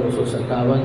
257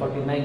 49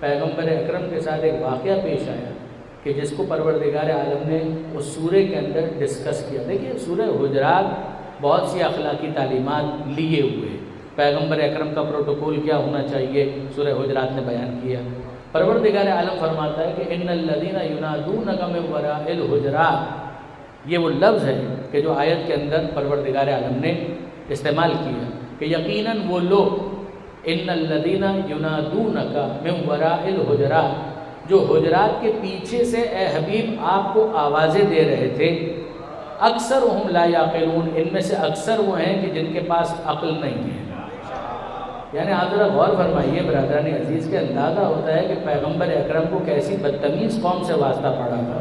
پیغمبر اکرم کے ساتھ ایک واقعہ پیش آیا کہ جس کو پروردگار عالم نے اس سورہ کے اندر ڈسکس کیا. دیکھیے سورہ حجرات بہت سی اخلاقی تعلیمات لیے ہوئے ہیں. پیغمبر اکرم کا پروٹوکول کیا ہونا چاہیے سورہ حجرات نے بیان کیا. پروردگار عالم فرماتا ہے کہ ان الذین ینادونک من وراء الحجرات، یہ وہ لفظ ہے کہ جو آیت کے اندر پروردگار عالم نے استعمال کیا کہ یقیناً وہ لوگ ان الذین ینادونک من وراء الحجرات، جو حجرات کے پیچھے سے اے حبیب آپ کو آوازیں دے رہے تھے، اکثرهم لا یعقلون، ان میں سے اکثر وہ ہیں کہ جن کے پاس عقل نہیں ہے. یعنی آپ ذرا غور فرمائیے برادران عزیز کے اندازہ ہوتا ہے کہ پیغمبر اکرم کو کیسی بدتمیز قوم سے واسطہ پڑا تھا.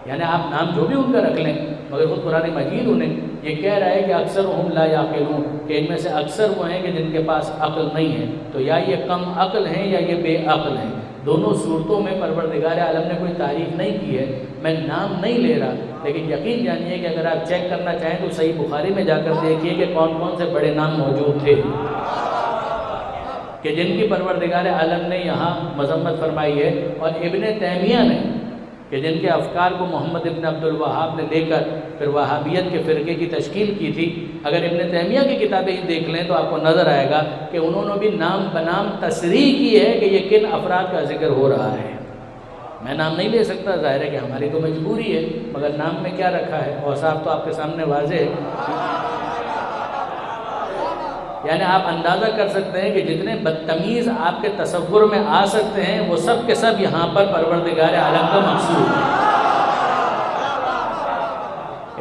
یعنی آپ نام جو بھی ان کا رکھ لیں مگر خود قرآن مجید انہیں یہ کہہ رہا ہے کہ اکثرهم لا یعقلون، کہ ان میں سے اکثر وہ ہیں کہ جن کے پاس عقل نہیں ہے. تو یا یہ کم عقل ہیں یا یہ بے عقل ہیں. دونوں صورتوں میں پروردگار عالم نے کوئی تعریف نہیں کی ہے. میں نام نہیں لے رہا، لیکن یقین جانیے کہ اگر آپ چیک کرنا چاہیں تو صحیح بخاری میں جا کر دیکھیے کہ کون کون سے بڑے نام موجود تھے کہ جن کی پروردگار عالم نے یہاں مذمت فرمائی ہے. اور ابن تیمیہ نے کہ جن کے افکار کو محمد ابن عبد الوہاب نے لے کر پھر وہابیت کے فرقے کی تشکیل کی تھی، اگر ابن تیمیہ کی کتابیں ہی دیکھ لیں تو آپ کو نظر آئے گا کہ انہوں نے بھی نام بنام تصریح کی ہے کہ یہ کن افراد کا ذکر ہو رہا ہے. میں نام نہیں لے سکتا، ظاہر ہے کہ ہماری تو مجبوری ہے، مگر نام میں کیا رکھا ہے اوصاف تو آپ کے سامنے واضح ہے. یعنی آپ اندازہ کر سکتے ہیں کہ جتنے بدتمیز آپ کے تصور میں آ سکتے ہیں وہ سب کے سب یہاں پر پروردگار عالم کا مقصود ہے.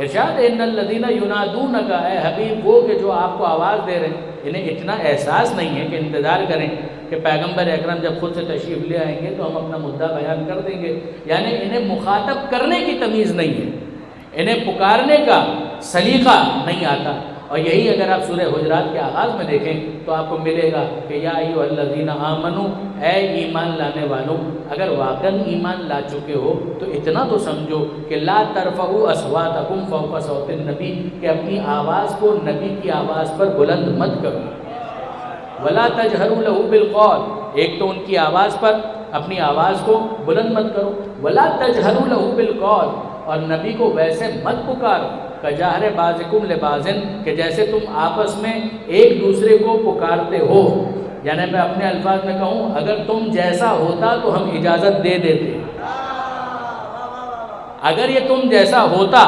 ارشاد ان الذین ینادونک، اے حبیب وہ کہ جو آپ کو آواز دے رہے ہیں، انہیں اتنا احساس نہیں ہے کہ انتظار کریں کہ پیغمبر اکرم جب خود سے تشریف لے آئیں گے تو ہم اپنا مدعا بیان کر دیں گے. یعنی انہیں مخاطب کرنے کی تمیز نہیں ہے، انہیں پکارنے کا سلیقہ نہیں آتا. اور یہی اگر آپ سورہ حجرات کے آغاز میں دیکھیں تو آپ کو ملے گا کہ یا ایھا الذین آمنو، اے ایمان لانے والوں، اگر واقعاً ایمان لا چکے ہو تو اتنا تو سمجھو کہ لا ترفعوا اصواتکم فوق صوت النبی، کہ اپنی آواز کو نبی کی آواز پر بلند مت کرو. ولا تجہروا لہ بالقول، ایک تو ان کی آواز پر اپنی آواز کو بلند مت کرو. ولا تجہروا لہ بالقول، اور نبی کو ویسے مت پکارو کجہر بعضکم لبعض، کہ جیسے تم آپس میں ایک دوسرے کو پکارتے ہو. یعنی میں اپنے الفاظ میں کہوں اگر تم جیسا ہوتا تو ہم اجازت دے دیتے، اگر یہ تم جیسا ہوتا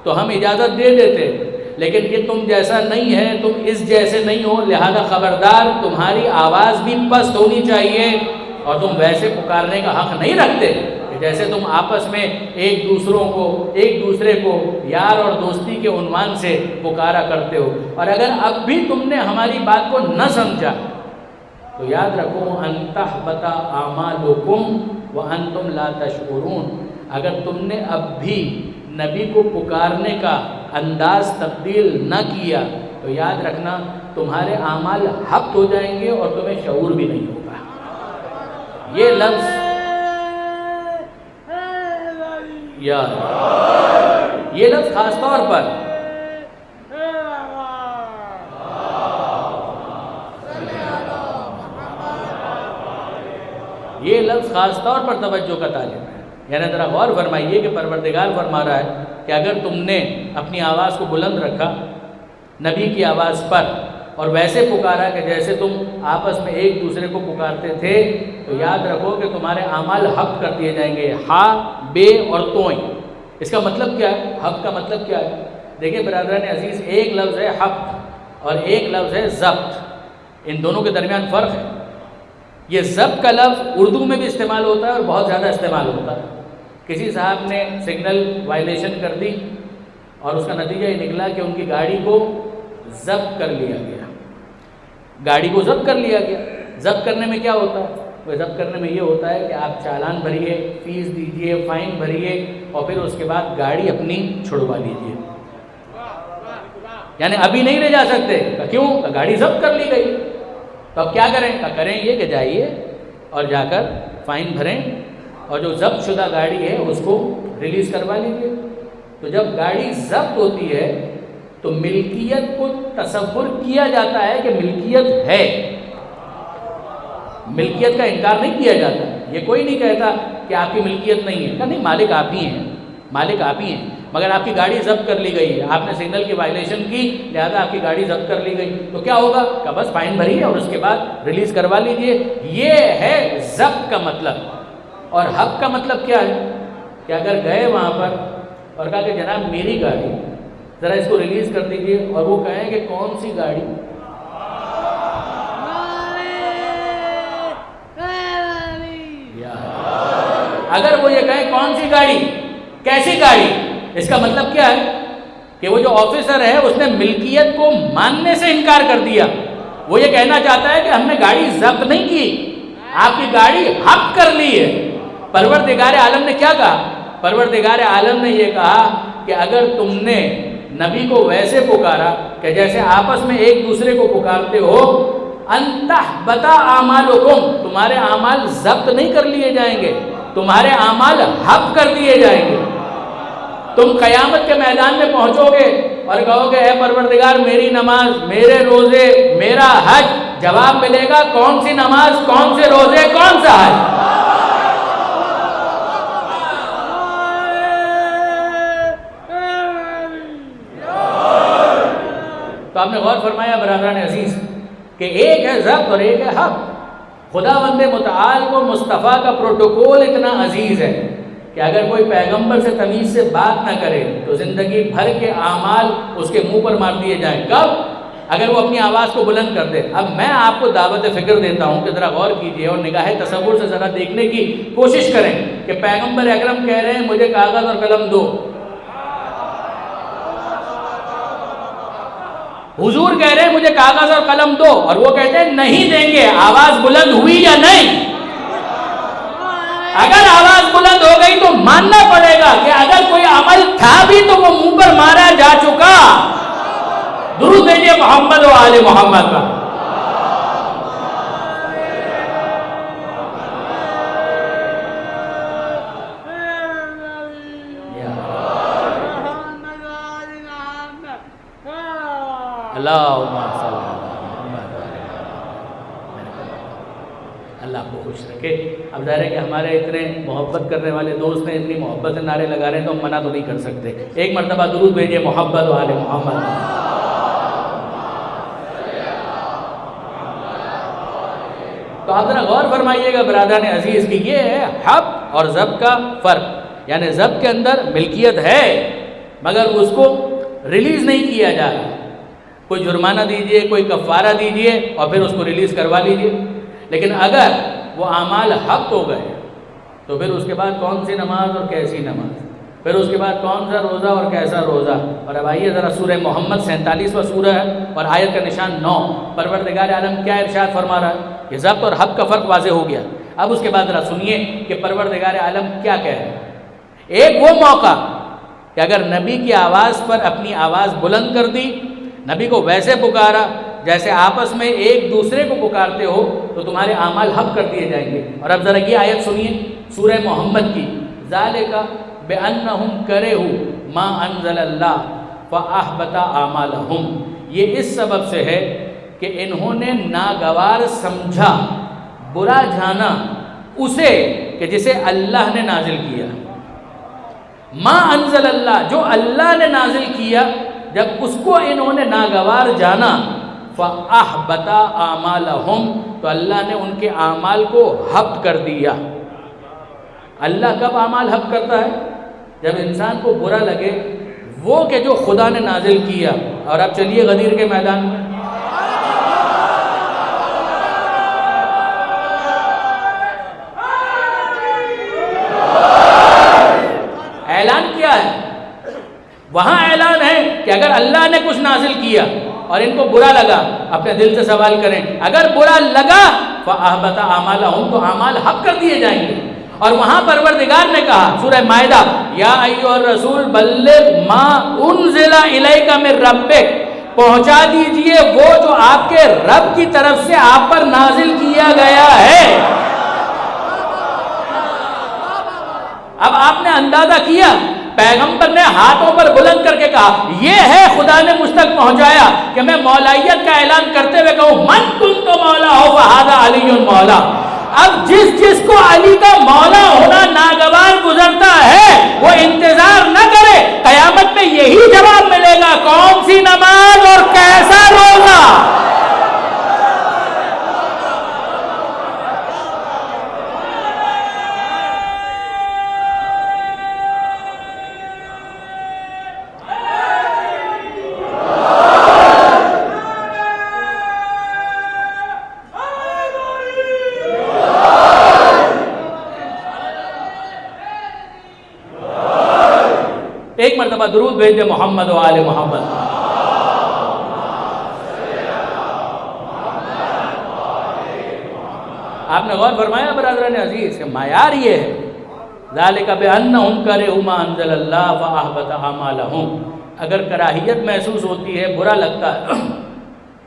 تو ہم اجازت دے دیتے، لیکن یہ تم جیسا نہیں ہے، تم اس جیسے نہیں ہو، لہذا خبردار تمہاری آواز بھی پست ہونی چاہیے اور تم ویسے پکارنے کا حق نہیں رکھتے جیسے تم آپس میں ایک دوسرے کو یار اور دوستی کے عنوان سے پکارا کرتے ہو. اور اگر اب بھی تم نے ہماری بات کو نہ سمجھا تو یاد رکھو ان تحبط اعمالکم وانتم لا تشعرون، اگر تم نے اب بھی نبی کو پکارنے کا انداز تبدیل نہ کیا تو یاد رکھنا تمہارے اعمال حبط ہو جائیں گے اور تمہیں شعور بھی نہیں ہوگا. یہ لفظ یہ لفظ خاص طور پر توجہ کا طالب ہے. یعنی ذرا غور فرمائیے کہ پروردگار فرما رہا ہے کہ اگر تم نے اپنی آواز کو بلند رکھا نبی کی آواز پر اور ویسے پکارا کہ جیسے تم آپس میں ایک دوسرے کو پکارتے تھے تو یاد رکھو کہ تمہارے اعمال حق کر دیے جائیں گے. ہا، بے اور توئیں، اس کا مطلب کیا ہے؟ حق کا مطلب کیا ہے؟ دیکھیں برادران عزیز، ایک لفظ ہے حق اور ایک لفظ ہے ضبط، ان دونوں کے درمیان فرق ہے. یہ ضبط کا لفظ اردو میں بھی استعمال ہوتا ہے اور بہت زیادہ استعمال ہوتا ہے. کسی صاحب نے سگنل وائلیشن کر دی اور اس کا نتیجہ یہ نکلا کہ ان کی گاڑی کو ضبط کر لیا گیا. گاڑی کو ضبط کر لیا گیا. ضبط کرنے میں کیا ہوتا ہے؟ وہ ضبط کرنے میں یہ ہوتا ہے کہ آپ چالان بھریے، فیس دیجئے، فائن بھریے اور پھر اس کے بعد گاڑی اپنی چھڑوا لیجئے. یعنی ابھی نہیں لے جا سکتے. کیوں؟ گاڑی ضبط کر لی گئی. تو اب کیا کریں؟ کریں یہ کہ جائیے اور جا کر فائن بھریں اور جو ضبط شدہ گاڑی ہے اس کو ریلیز کروا لیجیے. تو جب گاڑی ضبط ہوتی ہے تو ملکیت کو تصور کیا جاتا ہے کہ ملکیت ہے. ملکیت کا انکار نہیں کیا جاتا. یہ کوئی نہیں کہتا کہ آپ کی ملکیت نہیں ہے. کہ نہیں، مالک آپ ہی ہیں، مالک آپ ہی ہیں. مگر آپ کی گاڑی ضبط کر لی گئی ہے، آپ نے سگنل کی وائلیشن کی، لہذا آپ کی گاڑی ضبط کر لی گئی، تو کیا ہوگا کہ بس فائن بھریے اور اس کے بعد ریلیز کروا لیجئے. یہ ہے ضبط کا مطلب. اور حق کا مطلب کیا ہے کہ اگر گئے وہاں پر اور کہا کہ جناب میری گاڑی ذرا اس کو ریلیز کر دیجئے، اور وہ کہیں کہ کون سی گاڑی، اگر وہ یہ کہیں کون سی گاڑی، کیسی گاڑی، اس کا مطلب کیا ہے کہ وہ جو آفیسر ہے اس نے ملکیت کو ماننے سے انکار کر دیا. وہ یہ کہنا چاہتا ہے کہ ہم نے گاڑی ضبط نہیں کی، آپ کی گاڑی حق کر لی ہے. پروردگار عالم نے کیا کہا؟ پروردگار عالم نے یہ کہا کہ اگر تم نے نبی کو ویسے پکارا کہ جیسے آپس میں ایک دوسرے کو پکارتے ہو، انتحبطا اعمالکم، تمہارے اعمال ضبط نہیں کر لیے جائیں گے، تمہارے اعمال حق کر دیے جائیں گے. تم قیامت کے میدان میں پہنچو گے اور کہو گے اے پروردگار میری نماز، میرے روزے، میرا حج. جواب ملے گا کون سی نماز، کون سے روزے، کون سا حج. تو آپ نے غور فرمایا برادران عزیز کہ ایک ہے ضبط اور ایک ہے حق. خداوند متعال کو مصطفیٰ کا پروٹوکول اتنا عزیز ہے کہ اگر کوئی پیغمبر سے تمیز سے بات نہ کرے تو زندگی بھر کے اعمال اس کے منہ پر مار دیے جائیں. کب؟ اگر وہ اپنی آواز کو بلند کر دے. اب میں آپ کو دعوت فکر دیتا ہوں کہ ذرا غور کیجئے اور نگاہ تصور سے ذرا دیکھنے کی کوشش کریں کہ پیغمبر اکرم کہہ رہے ہیں مجھے کاغذ اور قلم دو. حضور کہہ رہے ہیں مجھے کاغذ اور قلم دو، اور وہ کہتے ہیں نہیں دیں گے. آواز بلند ہوئی یا نہیں؟ اگر آواز بلند ہو گئی تو ماننا پڑے گا کہ اگر کوئی عمل تھا بھی تو وہ منہ پر مارا جا چکا. درود بھیجیے محمد و آل محمد کا. اللہ آپ کو خوش رکھے. اب ظاہر ہے کہ ہمارے اتنے محبت کرنے والے دوست ہیں، اتنی محبت سے نعرے لگا رہے ہیں تو ہم منع تو نہیں کر سکتے. ایک مرتبہ درود بھیجیے محمد و آل محمد. تو آپ ذرا غور فرمائیے گا برادران عزیز کہ یہ ہے حق اور ضبط کا فرق. یعنی ضبط کے اندر ملکیت ہے مگر اس کو ریلیز نہیں کیا جا رہا. کوئی جرمانہ دیجئے، کوئی کفارہ دیجئے اور پھر اس کو ریلیز کروا لیجئے. لیکن اگر وہ اعمال حق ہو گئے تو پھر اس کے بعد کون سی نماز اور کیسی نماز، پھر اس کے بعد کون سا روزہ اور کیسا روزہ. اور اب آئیے ذرا سورہ محمد 47واں سورہ ہے اور آیت کا نشان 9. پروردگار عالم کیا ارشاد فرما رہا ہے؟ یہ ضبط اور حق کا فرق واضح ہو گیا. اب اس کے بعد ذرا سنیے کہ پروردگار عالم کیا کہہ رہے ہیں. ایک وہ موقع کہ اگر نبی کی آواز پر اپنی آواز بلند کر دی، نبی کو ویسے پکارا جیسے آپس میں ایک دوسرے کو پکارتے ہو تو تمہارے اعمال حق کر دیے جائیں گے. اور اب ذرا یہ آیت سنیے سورہ محمد کی. ذالک بأنہم کرہوا ما انزل اللہ فأحبط اعمالہم. یہ اس سبب سے ہے کہ انہوں نے ناگوار سمجھا، برا جانا اسے کہ جسے اللہ نے نازل کیا. ما انزل اللہ، جو اللہ نے نازل کیا، جب اس کو انہوں نے ناگوار جانا، فَأَحْبَطَ أَعْمَالَهُمْ، تو اللہ نے ان کے اعمال کو حبط کر دیا. اللہ کب اعمال حبط کرتا ہے؟ جب انسان کو برا لگے وہ کہ جو خدا نے نازل کیا. اور اب چلیے غدیر کے میدان میں. اعلان کیا ہے؟ وہاں اعلان ہے کہ اگر اللہ نے کچھ نازل کیا اور ان کو برا لگا، اپنے دل سے سوال کریں اگر برا لگا فَأَحْبَطَ أَعْمَالَهُمْ، تو اعمال حق کر دیے جائیں گے. اور وہاں پروردگار نے کہا سورہ مائدہ یا ایھا الرسول بلغ ما انزل الیک من ربک، پہنچا دیجئے وہ جو آپ کے رب کی طرف سے آپ پر نازل کیا گیا ہے. اب آپ نے اندازہ کیا، پیغمبر نے ہاتھوں پر بلند کر کے کہا یہ ہے خدا نے مجھ تک پہنچایا کہ میں مولائیت کا اعلان کرتے ہوئے کہوں من کنت مولا ہو فہذا علی مولا. اب جس کو علی کا مولا ہونا ناگوار گزرتا ہے وہ انتظار نہ کرے، قیامت میں یہی جواب ملے گا، کون سی نماز اور کیسا روزہ۔ ایک مرتبہ درود بھیج دے محمد و آل محمد۔ آپ نے غور فرمایا برادران عزیز کہ معیار یہ ہے، ذالک بأنہم کرہوا ما انزل اللہ فاحبط اعمالہم، اگر کراہیت محسوس ہوتی ہے، برا لگتا ہے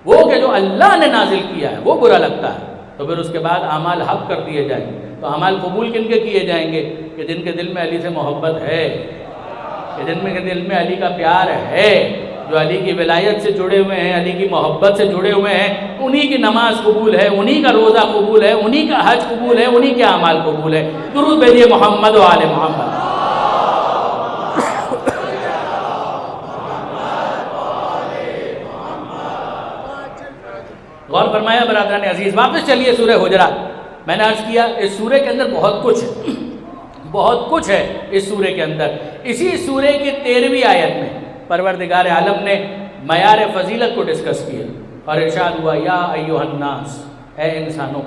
وہ کہ جو اللہ نے نازل کیا ہے وہ برا لگتا ہے، تو پھر اس کے بعد اعمال حق کر دیے جائیں گے۔ تو اعمال قبول کن کے کیے جائیں گے؟ کہ جن کے دل میں علی سے محبت ہے، کہ جن میں دل میں علی کا پیار ہے، جو علی کی ولایت سے جڑے ہوئے ہیں، علی کی محبت سے جڑے ہوئے ہیں، انہی کی نماز قبول ہے، انہی کا روزہ قبول ہے، انہی کا حج قبول ہے، انہی کے اعمال قبول ہے۔ درود بھیجیے محمد و آل محمد۔ غور فرمایا برادران عزیز۔ واپس چلیے سورہ حجرات۔ میں نے عرض کیا اس سورے کے اندر بہت کچھ ہے اس سورے کے اندر۔ اسی سورے کی 13ویں آیت میں پروردگار عالم نے معیار فضیلت کو ڈسکس کیا اور ارشاد ہوا، یا ایھا الناس، اے انسانوں،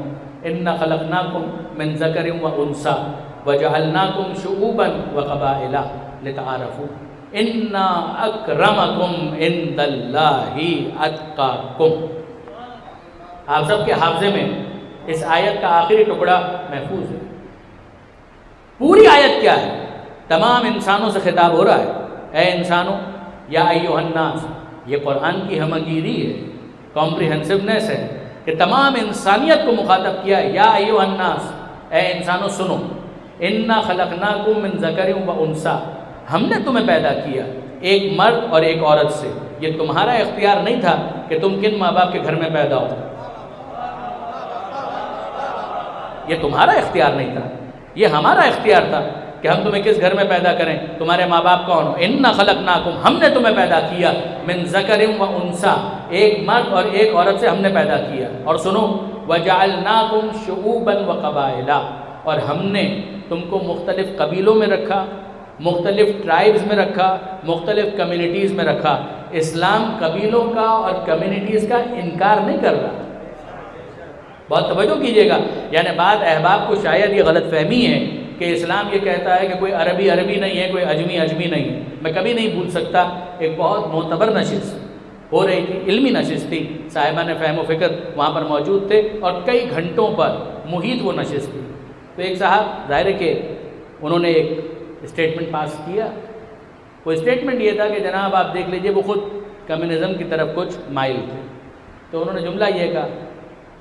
انا خلقناکم من ذکر و انثی وجعلناکم شعوبا وقبائل لتعارفوا ان اکرمکم عند اللہ اتقاکم۔ آپ سب کے حافظے میں اس آیت کا آخری ٹکڑا محفوظ ہے۔ پوری آیت کیا ہے؟ تمام انسانوں سے خطاب ہو رہا ہے، اے انسانوں، یا ایھا الناس، یہ قرآن کی ہمگیری ہے، کمپریہنسونیس ہے کہ تمام انسانیت کو مخاطب کیا ہے۔ یا ایھا الناس، اے انسانوں سنو، انا خلقناکم من ذکر و انثی، ہم نے تمہیں پیدا کیا ایک مرد اور ایک عورت سے۔ یہ تمہارا اختیار نہیں تھا کہ تم کن ماں باپ کے گھر میں پیدا ہو، یہ تمہارا اختیار نہیں تھا، یہ ہمارا اختیار تھا کہ ہم تمہیں کس گھر میں پیدا کریں، تمہارے ماں باپ کون ہو۔ انا خلقناکم، ہم نے تمہیں پیدا کیا، من ذکر و انثی، ایک مرد اور ایک عورت سے ہم نے پیدا کیا۔ اور سنو، وجعلناکم شعوبا وقبائل، اور ہم نے تم کو مختلف قبیلوں میں رکھا، مختلف ٹرائبز میں رکھا، مختلف کمیونٹیز میں رکھا۔ اسلام قبیلوں کا اور کمیونٹیز کا انکار نہیں کر رہا، بہت توجہ کیجیے گا۔ یعنی بعض احباب کو شاید یہ غلط فہمی ہے کہ اسلام یہ کہتا ہے کہ کوئی عربی نہیں ہے، کوئی اجمی نہیں ہے۔ میں کبھی نہیں بھول سکتا، ایک بہت معتبر نشست ہو رہی تھی، علمی نشست تھی، صاحبان فہم و فکر وہاں پر موجود تھے اور کئی گھنٹوں پر محیط وہ نشست تھی۔ تو ایک صاحب، ظاہر ہے کہ انہوں نے ایک اسٹیٹمنٹ پاس کیا۔ وہ اسٹیٹمنٹ یہ تھا کہ جناب آپ دیکھ لیجئے وہ خود کمیونزم کی طرف کچھ مائل تھے۔ تو انہوں نے جملہ یہ کہا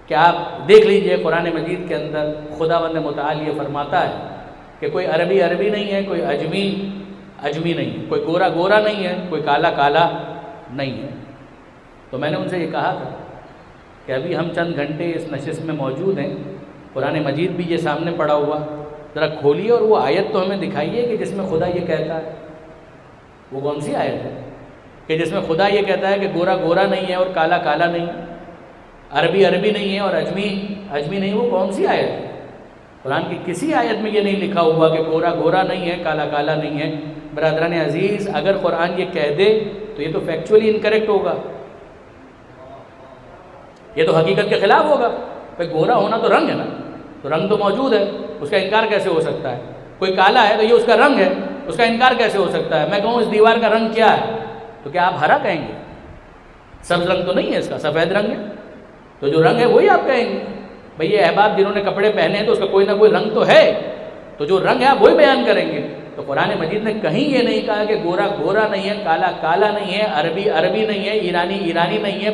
کہ آپ دیکھ لیجئے قرآن مجید کے اندر خداوند متعال یہ فرماتا ہے کہ کوئی عربی نہیں ہے، کوئی اجمی نہیں ہے، کوئی گورا نہیں ہے، کوئی کالا نہیں ہے۔ تو میں نے ان سے یہ کہا تھا کہ ابھی ہم چند گھنٹے اس نشست میں موجود ہیں، قرآن مجید بھی یہ سامنے پڑا ہوا، ذرا کھولیے اور وہ آیت تو ہمیں دکھائیے کہ جس میں خدا یہ کہتا ہے۔ وہ کون سی آیت ہے کہ جس میں خدا یہ کہتا ہے کہ گورا نہیں ہے اور کالا نہیں ہے، عربی نہیں ہے اور اجمی نہیں؟ وہ کون سی آیت ہے؟ قرآن کی کسی آیت میں یہ نہیں لکھا ہوا کہ گورا نہیں ہے، کالا نہیں ہے۔ برادران عزیز، اگر قرآن یہ کہہ دے تو یہ تو فیکچولی انکریکٹ ہوگا، یہ تو حقیقت کے خلاف ہوگا۔ بھائی گورا ہونا تو رنگ ہے نا، تو رنگ تو موجود ہے، اس کا انکار کیسے ہو سکتا ہے؟ کوئی کالا ہے تو یہ اس کا رنگ ہے، اس کا انکار کیسے ہو سکتا ہے؟ میں کہوں اس دیوار کا رنگ کیا ہے تو کیا آپ ہرا کہیں گے؟ سبز رنگ تو نہیں ہے، اس کا سفید رنگ ہے، تو جو رنگ ہے وہی آپ کہیں گے۔ بھئی یہ احباب جنہوں نے کپڑے پہنے ہیں تو اس کا کوئی نہ کوئی رنگ تو ہے، تو جو رنگ ہے آپ وہی بیان کریں گے۔ تو قرآن مجید نے کہیں یہ نہیں کہا کہ گورا نہیں ہے، کالا نہیں ہے، عربی نہیں ہے، ایرانی نہیں ہے،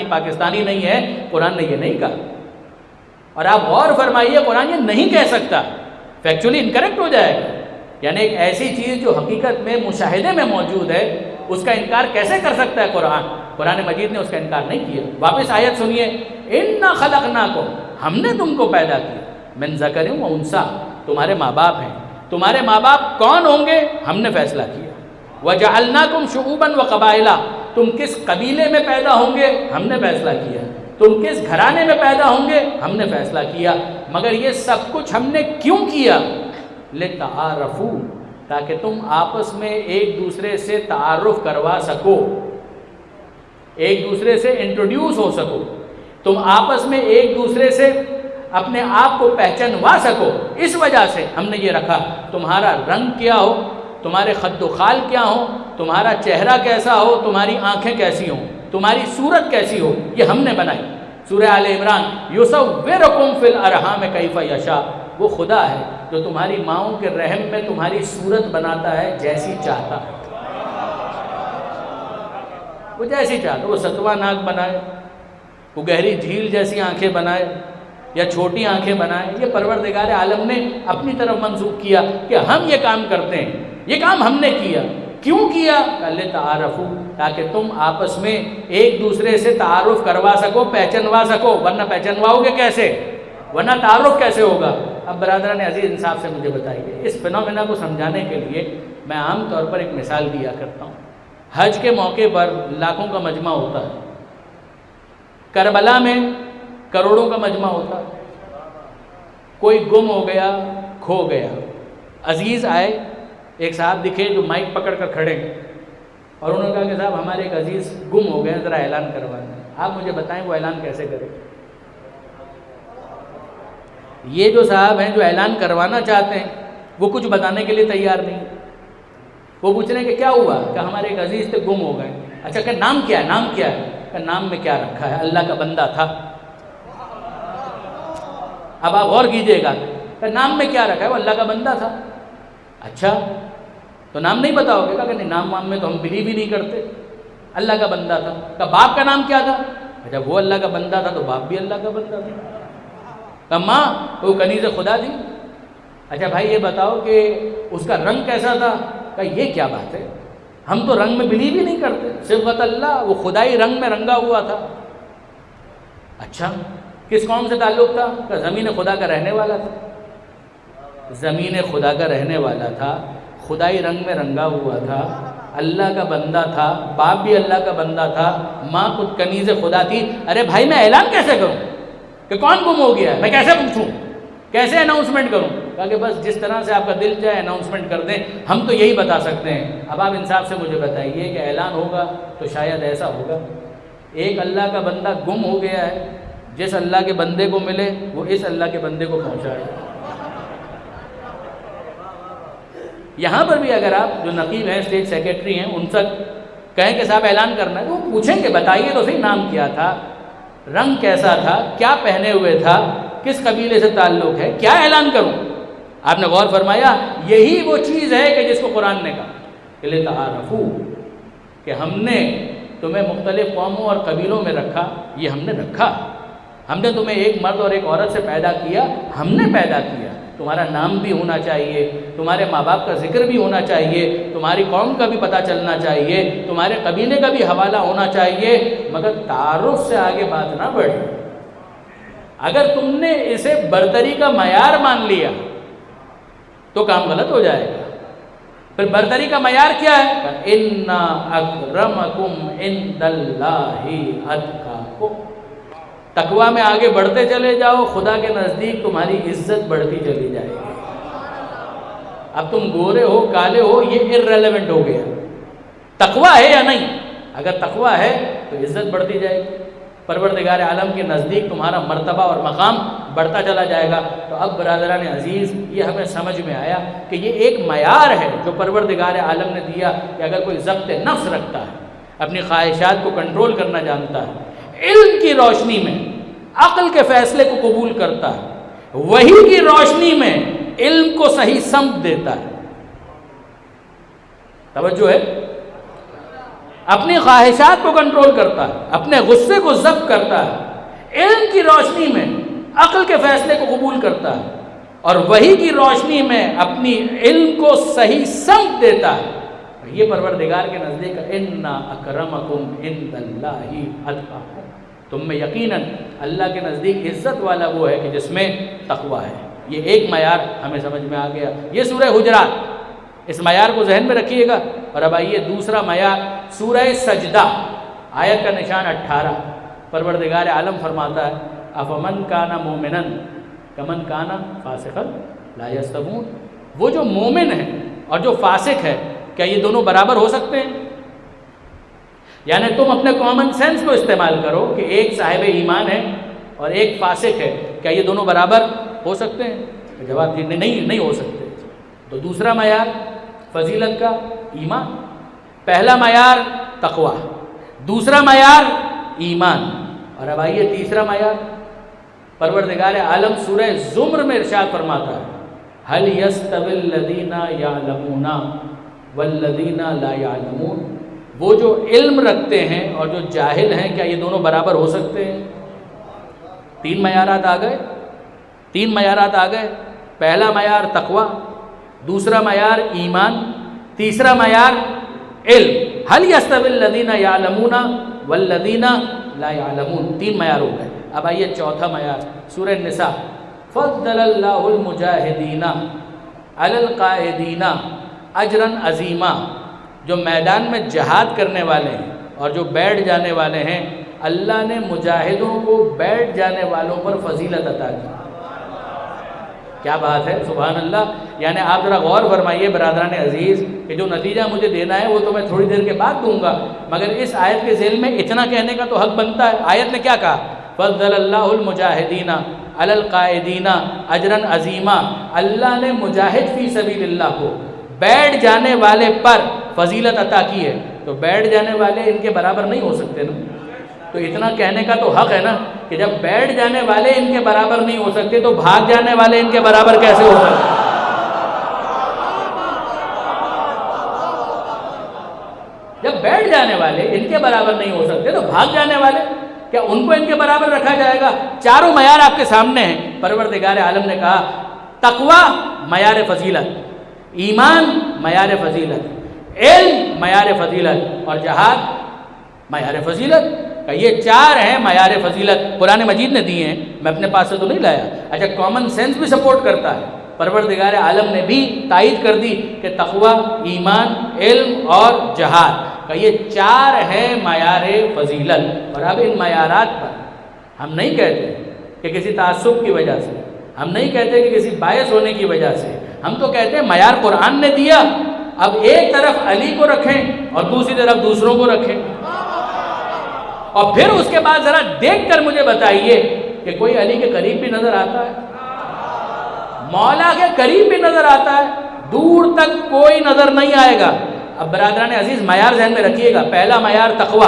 پاکستانی نہیں ہے۔ قرآن نے یہ نہیں کہا۔ اور آپ غور فرمائیے، قرآن یہ نہیں کہہ سکتا، فیکچولی انکریکٹ ہو جائے گا۔ یعنی ایک ایسی چیز جو حقیقت میں مشاہدے میں موجود ہے، اس کا انکار کیسے کر سکتا ہے قرآن مجید نے اس کا انکار نہیں کیا۔ واپس آیت سنیے، انا خلقناکم، ہم نے تم کو پیدا کیا، من ذکر و انثیٰ، تمہارے ماں باپ ہیں. تمہارے ماں باپ کون ہوں گے ہم نے فیصلہ کیا. وجعلناکم شعوبا وقبائل، تم کس قبیلے میں پیدا ہوں گے ہم نے فیصلہ کیا. تم کس گھرانے میں پیدا ہوں گے ہم نے فیصلہ کیا. مگر یہ سب کچھ ہم نے کیوں کیا؟ لتعارفوا، تاکہ تم آپس میں ایک دوسرے سے تعارف کروا سکو، ایک دوسرے سے انٹروڈیوس ہو سکو، تم آپس میں ایک دوسرے سے اپنے آپ کو پہچانوا سکو. اس وجہ سے ہم نے یہ رکھا. تمہارا رنگ کیا ہو، تمہارے خد و خال کیا ہو، تمہارا چہرہ کیسا ہو، تمہاری آنکھیں کیسی ہوں، تمہاری صورت کیسی ہو، یہ ہم نے بنائی. سورہ آل عمران، یصورکم فی الارحام کیف یشاء، وہ خدا ہے جو تمہاری ماؤں کے رحم میں تمہاری صورت بناتا ہے جیسی چاہتا ہے. وہ جیسی چاہتا، وہ ستواں ناک بنائے، وہ گہری جھیل جیسی آنکھیں بنائے یا چھوٹی آنکھیں بنائے، یہ پروردگار عالم نے اپنی طرف منسوخ کیا کہ ہم یہ کام کرتے ہیں. یہ کام ہم نے کیا. کیوں کیا؟ لتعارفوا، تاکہ تم آپس میں ایک دوسرے سے تعارف کروا سکو، پہچانوا سکو. ورنہ پہچانواؤ گے کیسے؟ ورنہ تعارف کیسے ہوگا؟ اب برادران عزیز انصاف سے مجھے بتائیے، اس فنومینا کو سمجھانے کے لیے میں عام طور پر ایک مثال دیا کرتا ہوں. حج کے موقع پر لاکھوں کا مجمع ہوتا ہے، کربلا میں کروڑوں کا مجمع ہوتا ہے. کوئی گم ہو گیا، کھو گیا. عزیز آئے، ایک صاحب دکھے جو مائک پکڑ کر کھڑے ہیں، اور انہوں نے کہا کہ صاحب ہمارے ایک عزیز گم ہو گئے، ذرا اعلان کروانا ہے. آپ مجھے بتائیں وہ اعلان کیسے کرے؟ یہ جو صاحب ہیں جو اعلان کروانا چاہتے ہیں وہ کچھ بتانے کے لیے تیار نہیں. وہ پوچھ رہے ہیں کہ کیا ہوا؟ کہ ہمارے ایک عزیز تھے، گم ہو گئے. اچھا کہ نام کیا ہے؟ نام کیا ہے؟ کہ نام میں کیا رکھا ہے؟ اللہ کا بندہ تھا. اب آپ غور کیجئے گا کہ نام میں کیا رکھا ہے؟ وہ اللہ کا بندہ تھا. اچھا تو نام نہیں بتاؤ گے؟ کہ نہیں، نام وام میں تو ہم بلیو ہی نہیں کرتے. اللہ کا بندہ تھا. کہ باپ کا نام کیا تھا؟ اچھا وہ اللہ کا بندہ تھا تو باپ بھی اللہ کا بندہ تھا. کہ ماں وہ کنیز خدا تھی. اچھا بھائی یہ بتاؤ کہ اس کا رنگ کیسا تھا؟ کہ یہ کیا بات ہے، ہم تو رنگ میں بلیو ہی نہیں کرتے. صبغت اللہ، وہ خدائی رنگ میں رنگا ہوا تھا. اچھا کس قوم سے تعلق تھا؟ کہ زمین خدا کا رہنے والا تھا. زمین خدا کا رہنے والا تھا، خدائی رنگ میں رنگا ہوا تھا، اللہ کا بندہ تھا، باپ بھی اللہ کا بندہ تھا، ماں خود کنیز خدا تھی. ارے بھائی میں اعلان کیسے کروں کہ کون گم ہو گیا ہے؟ میں کیسے پوچھوں؟ کیسے اناؤنسمنٹ کروں؟ کہا کہ بس جس طرح سے آپ کا دل چاہے اناؤنسمنٹ کر دیں، ہم تو یہی بتا سکتے ہیں. اب آپ انصاف سے مجھے بتائیے کہ اعلان ہوگا تو شاید ایسا ہوگا ایک اللہ کا بندہ گم ہو گیا ہے، جس اللہ کے بندے کو ملے وہ اس اللہ کے بندے کو پہنچائے. یہاں پر بھی اگر آپ جو نقیب ہیں، اسٹیٹ سیکرٹری ہیں، ان سے کہیں کہ صاحب اعلان کرنا ہے تو وہ پوچھیں کہ بتائیے تو صحیح نام کیا تھا، رنگ کیسا تھا، کیا پہنے ہوئے تھا، کس قبیلے سے تعلق ہے، کیا اعلان کروں؟ آپ نے غور فرمایا یہی وہ چیز ہے کہ جس کو قرآن نے کہا کہ لتعارفوا، کہ ہم نے تمہیں مختلف قوموں اور قبیلوں میں رکھا. یہ ہم نے رکھا، ہم نے تمہیں ایک مرد اور ایک عورت سے پیدا کیا، ہم نے پیدا کیا. تمہارا نام بھی ہونا چاہیے، تمہارے ماں باپ کا ذکر بھی ہونا چاہیے، تمہاری قوم کا بھی پتہ چلنا چاہیے، تمہارے قبیلے کا بھی حوالہ ہونا چاہیے. مگر تعارف سے آگے بات نہ بڑھے. اگر تم نے اسے برتری کا معیار مان لیا تو کام غلط ہو جائے گا. پھر برتری کا معیار کیا ہے؟ اِنَّ أَكْرَمَكُمْ عِنْدَ اللَّهِ أَتْقَاكُمْ. تقویٰ میں آگے بڑھتے چلے جاؤ، خدا کے نزدیک تمہاری عزت بڑھتی چلی جائے گی. اب تم گورے ہو کالے ہو یہ irrelevant ہو گیا. تقویٰ ہے یا نہیں؟ اگر تقویٰ ہے تو عزت بڑھتی جائے گی، پروردگار عالم کے نزدیک تمہارا مرتبہ اور مقام بڑھتا چلا جائے گا. تو اب برادران عزیز یہ ہمیں سمجھ میں آیا کہ یہ ایک معیار ہے جو پروردگار عالم نے دیا کہ اگر کوئی ضبط نفس رکھتا ہے، اپنی خواہشات کو کنٹرول کرنا جانتا ہے، علم کی روشنی میں عقل کے فیصلے کو قبول کرتا ہے، وحی کی روشنی میں علم کو صحیح سمت دیتا ہے. توجہ ہے؟ اپنی خواہشات کو کنٹرول کرتا ہے، اپنے غصے کو ضبط کرتا ہے، علم کی روشنی میں عقل کے فیصلے کو قبول کرتا ہے، اور وحی کی روشنی میں اپنی علم کو صحیح سمت دیتا ہے. یہ پروردگار کے نزدیک اِنَّ أَكْرَمَكُمْ عِنْدَ اللَّهِ أَتْقَاكُمْ. تم میں یقیناً اللہ کے نزدیک عزت والا وہ ہے کہ جس میں تقویٰ ہے. یہ ایک معیار ہمیں سمجھ میں آ گیا، یہ سورہ حجرات، اس معیار کو ذہن میں رکھیے گا۔ اور اب آئیے دوسرا معیار سورہ سجدہ، آیت کا نشان 18، پروردگار عالم فرماتا ہے افمن کان مومنا کمن کان فاسقا لا یستوون، وہ جو مومن ہے اور جو فاسق ہے کیا یہ دونوں برابر ہو سکتے ہیں؟ یعنی تم اپنے کامن سینس کو استعمال کرو کہ ایک صاحب ایمان ہے اور ایک فاسق ہے، کیا یہ دونوں برابر ہو سکتے ہیں؟ جواب دینے نہیں ہو سکتے۔ تو دوسرا معیار فضیلت کا ایمان، پہلا معیار تقوی، دوسرا معیار ایمان، اور اب آئیے تیسرا معیار، پروردگار عالم سورہ زمر میں ارشاد فرماتا ہے هل يستوي الذين يعلمون والذين لا يعلمون، وہ جو علم رکھتے ہیں اور جو جاہل ہیں کیا یہ دونوں برابر ہو سکتے ہیں؟ تین معیارات آ گئے، پہلا معیار تقوی، دوسرا معیار ایمان، تیسرا معیار علم، هل يستوي الذين يعلمون والذين لا يعلمون، تین معیار ہو گئے۔ اب آئیے چوتھا معیار سورہ النساء، فضل اللہ المجاہدین علی القاعدین اجرا عظیما، جو میدان میں جہاد کرنے والے ہیں اور جو بیٹھ جانے والے ہیں، اللہ نے مجاہدوں کو بیٹھ جانے والوں پر فضیلت عطا کی۔ کیا بات ہے، سبحان اللہ۔ یعنی آپ ذرا غور فرمائیے برادران عزیز کہ جو نتیجہ مجھے دینا ہے وہ تو میں تھوڑی دیر کے بعد دوں گا، مگر اس آیت کے ذیل میں اتنا کہنے کا تو حق بنتا ہے۔ آیت نے کیا کہا؟ فضل اللہ المجاہدین علی القاعدین اجرا عظیما، اللہ نے مجاہد فی سبیل اللہ کو بیٹھ جانے والے پر فضیلت عطا کی ہے، تو بیٹھ جانے والے ان کے برابر نہیں ہو سکتے نا، تو اتنا کہنے کا تو حق ہے نا کہ جب بیٹھ جانے والے ان کے برابر نہیں ہو سکتے تو بھاگ جانے والے ان کے برابر کیسے ہو سکتے؟ جب بیٹھ جانے والے ان کے برابر نہیں ہو سکتے تو بھاگ جانے والے کیا ان کو ان کے برابر رکھا جائے گا؟ چاروں معیار آپ کے سامنے ہیں۔ پروردگار عالم نے کہا تقوی معیار فضیلت، ایمان معیار فضیلت، علم معیار فضیلت اور جہاد معیار فضیلت، کہ یہ چار ہیں معیار فضیلت، قرآن مجید نے دیے ہیں، میں اپنے پاس سے تو نہیں لایا۔ اچھا کامن سینس بھی سپورٹ کرتا ہے، پروردگار عالم نے بھی تائید کر دی کہ تقوی، ایمان، علم اور جہاد کہ یہ چار ہیں معیار فضیلت۔ اور اب ان معیارات پر ہم نہیں کہتے کہ کسی تعصب کی وجہ سے، ہم نہیں کہتے کہ کسی باعث ہونے کی وجہ سے، ہم تو کہتے ہیں معیار قرآن نے دیا، اب ایک طرف علی کو رکھیں اور دوسری طرف دوسروں کو رکھیں، اور پھر اس کے بعد ذرا دیکھ کر مجھے بتائیے کہ کوئی علی کے قریب بھی نظر آتا ہے، مولا کے قریب بھی نظر آتا ہے، دور تک کوئی نظر نہیں آئے گا۔ اب برادران عزیز معیار ذہن میں رکھیے گا، پہلا معیار تقوی،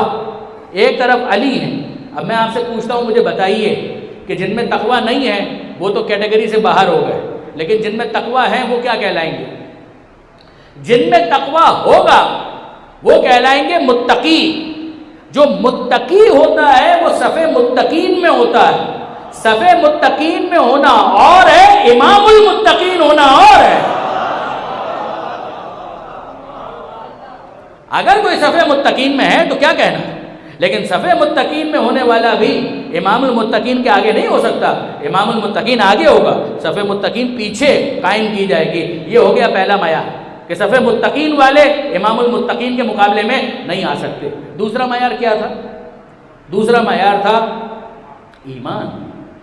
ایک طرف علی ہے۔ اب میں آپ سے پوچھتا ہوں، مجھے بتائیے کہ جن میں تقوی نہیں ہے وہ تو کیٹیگری سے باہر ہو گئے، لیکن جن میں تقوی ہے وہ کیا کہلائیں گے؟ جن میں تقوی ہوگا وہ کہلائیں گے متقی۔ جو متقی ہوتا ہے وہ صف متقین میں ہوتا ہے، صف متقین میں ہونا اور ہے، امام المتقین ہونا اور ہے۔ اگر کوئی صف متقین میں ہے تو کیا کہنا ہے، لیکن صف متقین میں ہونے والا بھی امام المتقین کے آگے نہیں ہو سکتا، امام المتقین آگے ہوگا، صف متقین پیچھے قائم کی جائے گی۔ یہ ہو گیا پہلا معیار کہ صف متقین والے امام المتقین کے مقابلے میں نہیں آ سکتے۔ دوسرا معیار کیا تھا؟ دوسرا معیار تھا ایمان۔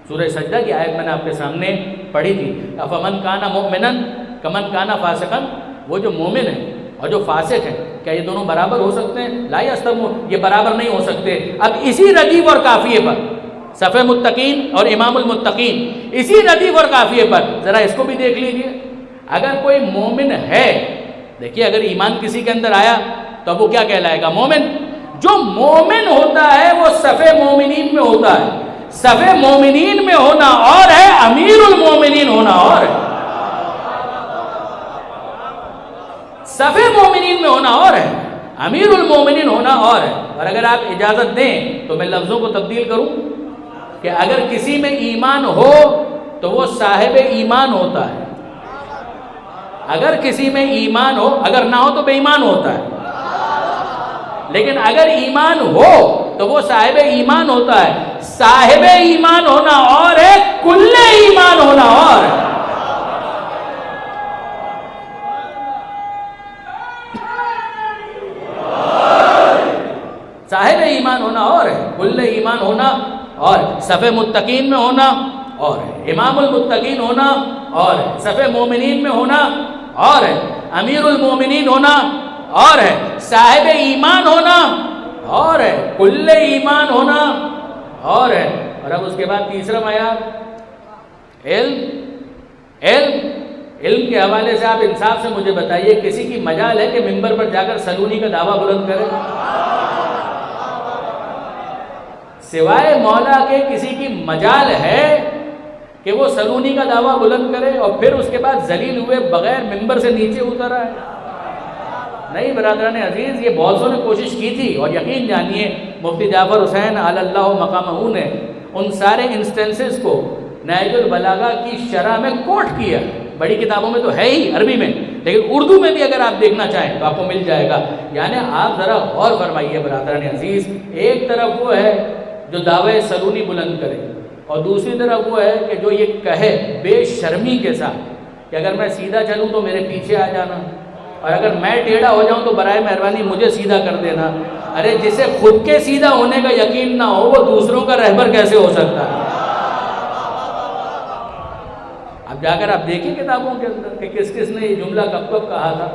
سورہ سجدہ کی آیت میں نے آپ کے سامنے پڑھی تھی، افمن کان مؤمنا کمن کان فاسقا، وہ جو مومن ہے اور جو فاسق ہے کیا یہ دونوں برابر ہو سکتے ہیں؟ لا یستوون، یہ برابر نہیں ہو سکتے۔ اب اسی ردیف اور قافیے پر صف متقین اور امام المتقین، اسی ردیف اور قافیے پر ذرا اس کو بھی دیکھ لیجیے۔ اگر کوئی مومن ہے، دیکھیے اگر ایمان کسی کے اندر آیا تو اب وہ کیا کہلائے گا؟ مومن۔ جو مومن ہوتا ہے وہ صف مومنین میں ہوتا ہے، صف مومنین میں ہونا اور ہے، امیر المومنین ہونا اور ہے۔ صف مومنین میں ہونا اور ہے، امیر المومنین ہونا اور ہے۔ اور اگر آپ اجازت دیں تو میں لفظوں کو تبدیل کروں کہ اگر کسی میں ایمان ہو تو وہ صاحب ایمان ہوتا ہے، اگر کسی میں ایمان ہو، اگر نہ ہو تو بے ایمان ہوتا ہے، لیکن اگر ایمان ہو تو وہ صاحب ایمان ہوتا ہے۔ صاحب ایمان ہونا اور ہے، کل ایمان ہونا اور ہے۔ صاحب ایمان ہونا اور ہے، کل ایمان ہونا اور ہے، صف متقین میں ہونا اور ہے، امام المتقین ہونا اور ہے، صف مومنین میں ہونا اور ہے، امیر المومنین ہونا اور ہے، صاحب ایمان ہونا اور ہے، کل ایمان ہونا اور ہے۔ اور اب اس کے بعد تیسرا معیار علم کے حوالے سے آپ انصاف سے مجھے بتائیے، کسی کی مجال ہے کہ منبر پر جا کر سلونی کا دعویٰ بلند کرے؟ سوائے مولا کے کسی کی مجال ہے کہ وہ سلونی کا دعویٰ بلند کرے اور پھر اس کے بعد ذلیل ہوئے بغیر منبر سے نیچے اتر آئے؟ نہیں برادران عزیز، یہ بہت سو نے کوشش کی تھی، اور یقین جانیے مفتی جعفر حسین علی اللہ مقامہ نے ان سارے انسٹنسز کو نہج البلاغہ کی شرح میں کوٹ کیا، بڑی کتابوں میں تو ہے ہی عربی میں، لیکن اردو میں بھی اگر آپ دیکھنا چاہیں تو آپ کو مل جائے گا۔ یعنی آپ ذرا غور فرمائیے برادران عزیز، ایک طرف وہ ہے جو دعوے سلونی بلند کرے، اور دوسری طرف وہ ہے کہ جو یہ کہے بے شرمی کے ساتھ کہ اگر میں سیدھا چلوں تو میرے پیچھے آ جانا، اور اگر میں ٹیڑھا ہو جاؤں تو برائے مہربانی مجھے سیدھا کر دینا۔ ارے جسے خود کے سیدھا ہونے کا یقین نہ ہو وہ دوسروں کا رہبر کیسے ہو سکتا ہے؟ اب جا کر آپ دیکھیں کتابوں کے اندر کہ کس کس نے یہ جملہ کب کب کہا تھا،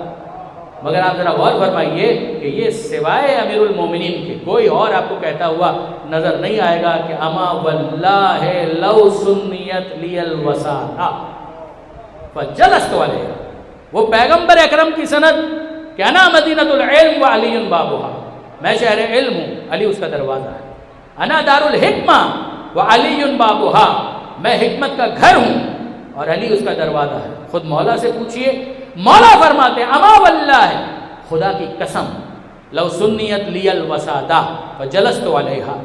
مگر آپ ذرا غور فرمائیے کہ یہ سوائے امیر المومنین کے کوئی اور آپ کو کہتا ہوا نظر نہیں آئے گا کہ اما واللہ لو سنیت لی الوساطہ فجلست علیہا، وہ پیغمبر اکرم کی سند کہ انا مدینۃ العلم وعلی بابها، میں شہر علم ہوں، علی اس کا دروازہ ہے، انا دار الحکمہ وعلی بابها، میں حکمت کا گھر ہوں اور علی اس کا دروازہ ہے۔ خود مولا سے پوچھئے، مولا فرماتے ہیں اما واللہ، خدا کی قسم، لو سنیت لی الوسادہ فجلست علیہا،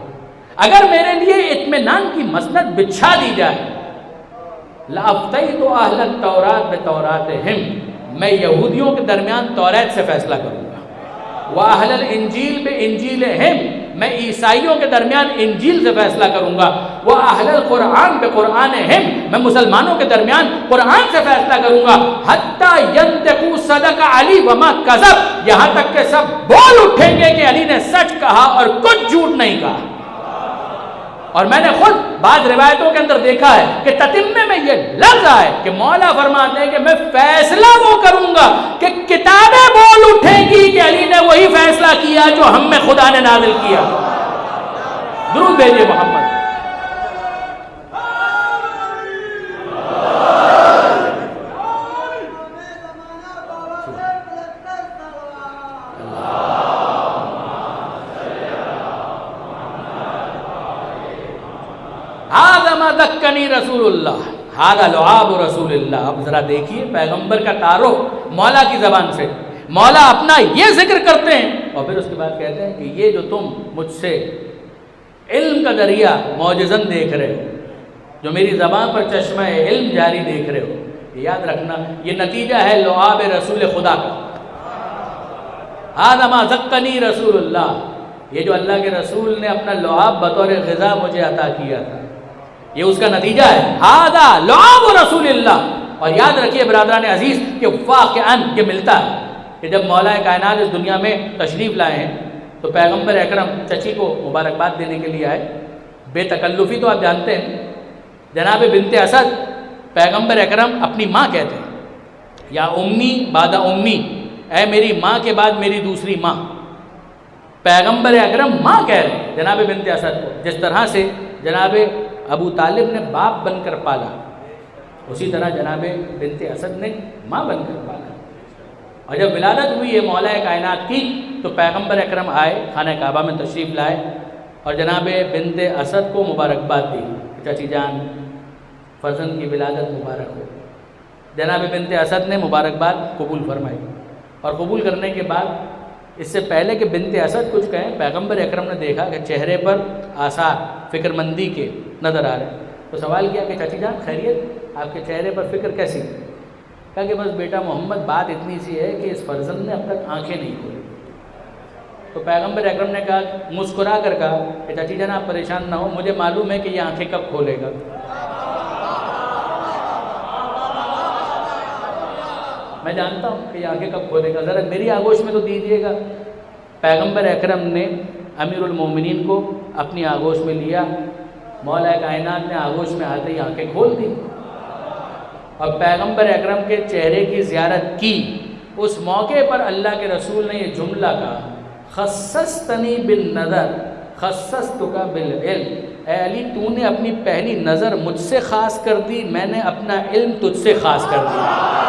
اگر میرے لیے اطمینان کی مسند بچھا دی جائے، لأفتیت اہل التورات بتوراتہم، میں یہودیوں کے درمیان توریت سے فیصلہ کروں گا، وَأَهْلَ الْإِنْجِيلِ بِإِنْجِيلِهِمْ، میں عیسائیوں کے درمیان انجیل سے فیصلہ کروں گا، وَأَهْلَ الْقُرْآنِ بِقُرْآنِهِمْ، میں مسلمانوں کے درمیان قرآن سے فیصلہ کروں گا، حَتَّى يَنْتَقُوا صَدَقَ عَلِي وَمَا كَذَبَ، یہاں تک کہ سب بول اٹھیں گے کہ علی نے سچ کہا اور کچھ جھوٹ نہیں کہا۔ اور میں نے خود بعض روایتوں کے اندر دیکھا ہے کہ تتمے میں یہ لفظ آئے کہ مولا فرماتے ہیں کہ میں فیصلہ وہ کروں گا کہ کتابیں بول اٹھیں گی کہ علی نے وہی فیصلہ کیا جو ہم میں خدا نے نازل کیا۔ درود بھیجئے محمد۔ ذکنی رسول اللہ، ھذا لعاب رسول اللہ۔ اب ذرا دیکھیے پیغمبر کا تعارف مولا کی زبان سے، مولا اپنا یہ ذکر کرتے ہیں اور پھر اس کے بعد کہتے ہیں کہ یہ جو تم مجھ سے علم کا دریا معجزن دیکھ رہے ہو، جو میری زبان پر چشمہ علم جاری دیکھ رہے ہو، یاد رکھنا یہ نتیجہ ہے لعاب رسول خدا کا۔ ھذا ما ذکنی رسول اللہ، یہ جو اللہ کے رسول نے اپنا لعاب بطور غذا مجھے عطا کیا تھا، یہ اس کا نتیجہ ہے، ھذا لعاب رسول اللہ۔ اور یاد رکھیے برادران عزیز کہ واقعاً یہ ملتا ہے کہ جب مولا کائنات اس دنیا میں تشریف لائے ہیں تو پیغمبر اکرم چچی کو مبارکباد دینے کے لیے آئے، بے تکلفی تو آپ جانتے ہیں، جناب بنت اسد پیغمبر اکرم اپنی ماں کہتے ہیں، یا امی بعد امی، اے میری ماں کے بعد میری دوسری ماں۔ پیغمبر اکرم ماں کہہ رہے ہیں جناب بنت اسد کو، جس طرح سے جناب ابو طالب نے باپ بن کر پالا، اسی طرح جناب بنت اسد نے ماں بن کر پالا۔ اور جب ولادت ہوئی ہے مولا کائنات کی تو پیغمبر اکرم آئے، خانہ کعبہ میں تشریف لائے اور جناب بنت اسد کو مبارکباد دی، چچی جان فرزند کی ولادت مبارک ہو۔ جناب بنت اسد نے مبارکباد قبول فرمائی، اور قبول کرنے کے بعد اس سے پہلے کہ بنت اسد کچھ کہیں، پیغمبر اکرم نے دیکھا کہ چہرے پر آثار فکر مندی کے نظر آ رہے ہیں، تو سوال کیا کہ چچی جان خیریت، آپ کے چہرے پر فکر کیسی؟ کہا کہ بس بیٹا محمد بات اتنی سی ہے کہ اس فرزند نے اب تک آنکھیں نہیں کھولی۔ تو پیغمبر اکرم نے کہا، مسکرا کر کہا کہ چچی جان آپ پریشان نہ ہو، مجھے معلوم ہے کہ یہ آنکھیں کب کھولے گا۔ میں جانتا ہوں کہ یہ آنکھیں کب کھولے گا، ذرا میری آگوش میں تو دیجیے گا۔ پیغمبر اکرم نے امیر المومنین کو اپنی آغوش میں لیا، مولا کائنات نے آغوش میں آتے ہی آنکھیں کھول دی اور پیغمبر اکرم کے چہرے کی زیارت کی۔ اس موقع پر اللہ کے رسول نے یہ جملہ کہا، خصصتنی بالنظر خصصتک بالعلم، اے علی تو نے اپنی پہلی نظر مجھ سے خاص کر دی، میں نے اپنا علم تجھ سے خاص کر دیا۔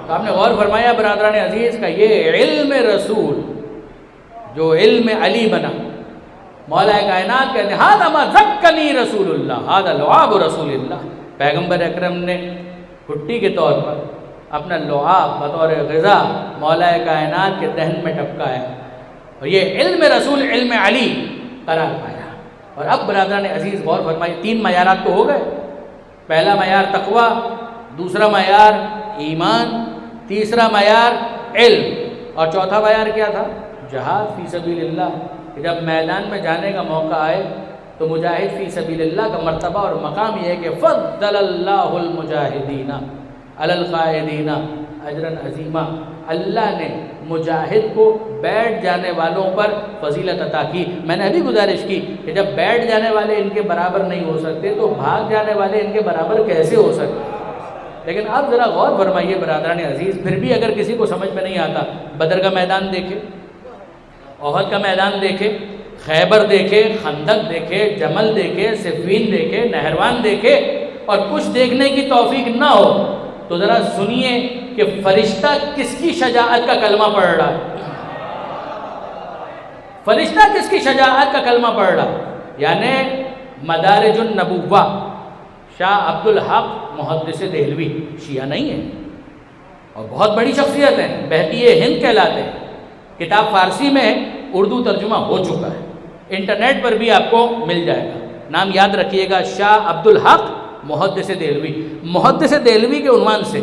تو آپ نے غور فرمایا برادران عزیز کا یہ علم رسول جو علم علی بنا، مولا کائنات کہتے ہیں ھذا ما ذکّنی رسول اللہ ھذا لعاب رسول اللہ، پیغمبر اکرم نے گھٹی کے طور پر اپنا لعاب بطور غذا مولا کائنات کے دہن میں ٹپکایا اور یہ علم رسول علم علی قرار پایا۔ اور اب برادران عزیز غور فرمائیے، 3 معیارات تو ہو گئے، پہلا معیار تقویٰ، دوسرا معیار ایمان، تیسرا معیار علم، اور چوتھا معیار کیا تھا؟ جہاد فی سبیل اللہ، کہ جب میدان میں جانے کا موقع آئے تو مجاہد فی سبیل اللہ کا مرتبہ اور مقام یہ ہے کہ فضل اللہ المجاہدین علی القاعدین اجرا عظیما، اللہ نے مجاہد کو بیٹھ جانے والوں پر فضیلت عطا کی۔ میں نے ابھی گزارش کی کہ جب بیٹھ جانے والے ان کے برابر نہیں ہو سکتے تو بھاگ جانے والے ان کے برابر کیسے ہو سکتے؟ لیکن اب ذرا غور فرمائیے برادران عزیز، پھر بھی اگر کسی کو سمجھ میں نہیں آتا، بدر کا میدان دیکھے، احد کا میدان دیکھے، خیبر دیکھے، خندق دیکھے، جمل دیکھے، صفین دیکھے، نہروان دیکھے اور کچھ دیکھنے کی توفیق نہ ہو تو ذرا سنیے کہ فرشتہ کس کی شجاعت کا کلمہ پڑھ رہا ہے، فرشتہ کس کی شجاعت کا کلمہ پڑھ رہا ہے، یعنی مدارج النبوہ شاہ عبد الحق محدث دہلوی، شیعہ نہیں ہے اور بہت بڑی شخصیت ہے، بہتی ہند کہلاتے ہیں، کتاب فارسی میں اردو ترجمہ ہو چکا ہے، انٹرنیٹ پر بھی آپ کو مل جائے گا، نام یاد رکھیے گا، شاہ عبد الحق محدث دہلوی۔ محدث دہلوی کے عنوان سے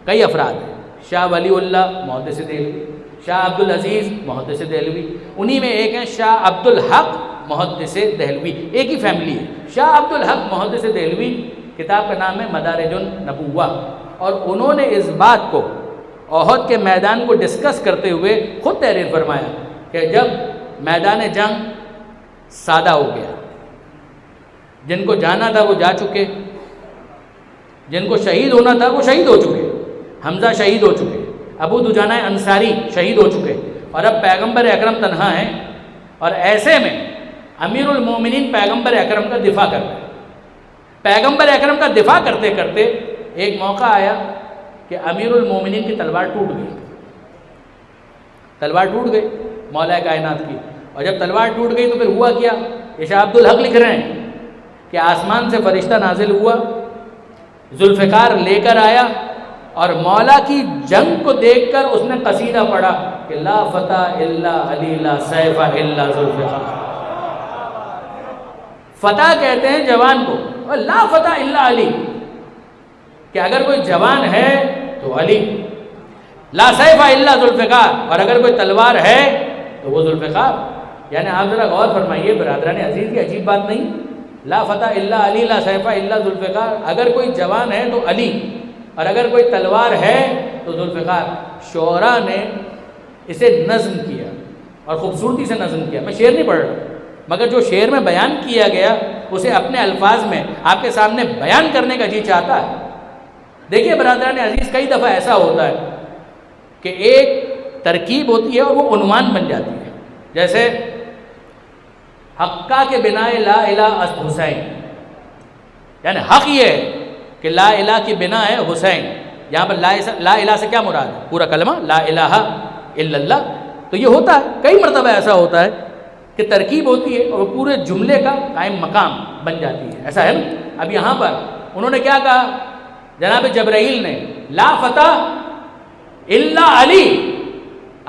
کئی افراد ہیں، شاہ ولی اللہ محدث دہلوی، شاہ عبد العزیز محدث دہلوی، انہی میں ایک ہیں شاہ عبد الحق محدث دہلوی، ایک ہی فیملی ہے۔ شاہ عبد الحق محدث دہلوی کتاب کا نام ہے مدارج النبوہ، اور انہوں نے اس بات کو احد کے میدان کو ڈسکس کرتے ہوئے خود تحریر فرمایا کہ جب میدان جنگ سادہ ہو گیا، جن کو جانا تھا وہ جا چکے، جن کو شہید ہونا تھا وہ شہید ہو چکے، حمزہ شہید ہو چکے، ابو دجانہ انصاری شہید ہو چکے، اور اب پیغمبر اکرم تنہا ہیں، اور ایسے میں امیر المومنین پیغمبر اکرم کا دفاع کر رہے ہیں۔ پیغمبر اکرم کا دفاع کرتے کرتے ایک موقع آیا کہ امیر المومنین کی تلوار ٹوٹ گئی، تلوار ٹوٹ گئی مولا کائنات کی، اور جب تلوار ٹوٹ گئی تو پھر ہوا کیا؟ یہ شاہ عبد الحق لکھ رہے ہیں کہ آسمان سے فرشتہ نازل ہوا، ذوالفقار لے کر آیا، اور مولا کی جنگ کو دیکھ کر اس نے قصیدہ پڑھا کہ لا فتح الا علی لا سیف الا ذوالفقار۔ فتح کہتے ہیں جوان کو، اور لا فتح الا علی، کہ اگر کوئی جوان ہے تو علی، لا سیف الا ذوالفقار، اور اگر کوئی تلوار ہے تو وہ ذوالفقار۔ یعنی آپ ذرا غور فرمائیے برادران عزیز، کی عجیب بات نہیں؟ لا فتح الا علی لا سیف الا ذوالفقار، اگر کوئی جوان ہے تو علی، اور اگر کوئی تلوار ہے تو ذوالفقار۔ شعراء نے اسے نظم کیا اور خوبصورتی سے نظم کیا، میں شعر نہیں پڑھ رہا، مگر جو شعر میں بیان کیا گیا اسے اپنے الفاظ میں آپ کے سامنے بیان کرنے کا جی چاہتا ہے۔ دیکھیے برادران عزیز، کئی دفعہ ایسا ہوتا ہے کہ ایک ترکیب ہوتی ہے اور وہ عنوان بن جاتی ہے، جیسے حقہ کے بنا لا الہ حسین، یعنی حق یہ ہے کہ لا الہ کی بنا ہے حسین، یہاں پر لا الہ سے کیا مراد ہے؟ پورا کلمہ لا الہ الا اللہ۔ تو یہ ہوتا ہے، کئی مرتبہ ایسا ہوتا ہے کہ ترکیب ہوتی ہے اور پورے جملے کا قائم مقام بن جاتی ہے، ایسا ہے نا؟ اب یہاں پر انہوں نے کیا کہا؟ جناب جبرائیل نے لا فتح الا علی،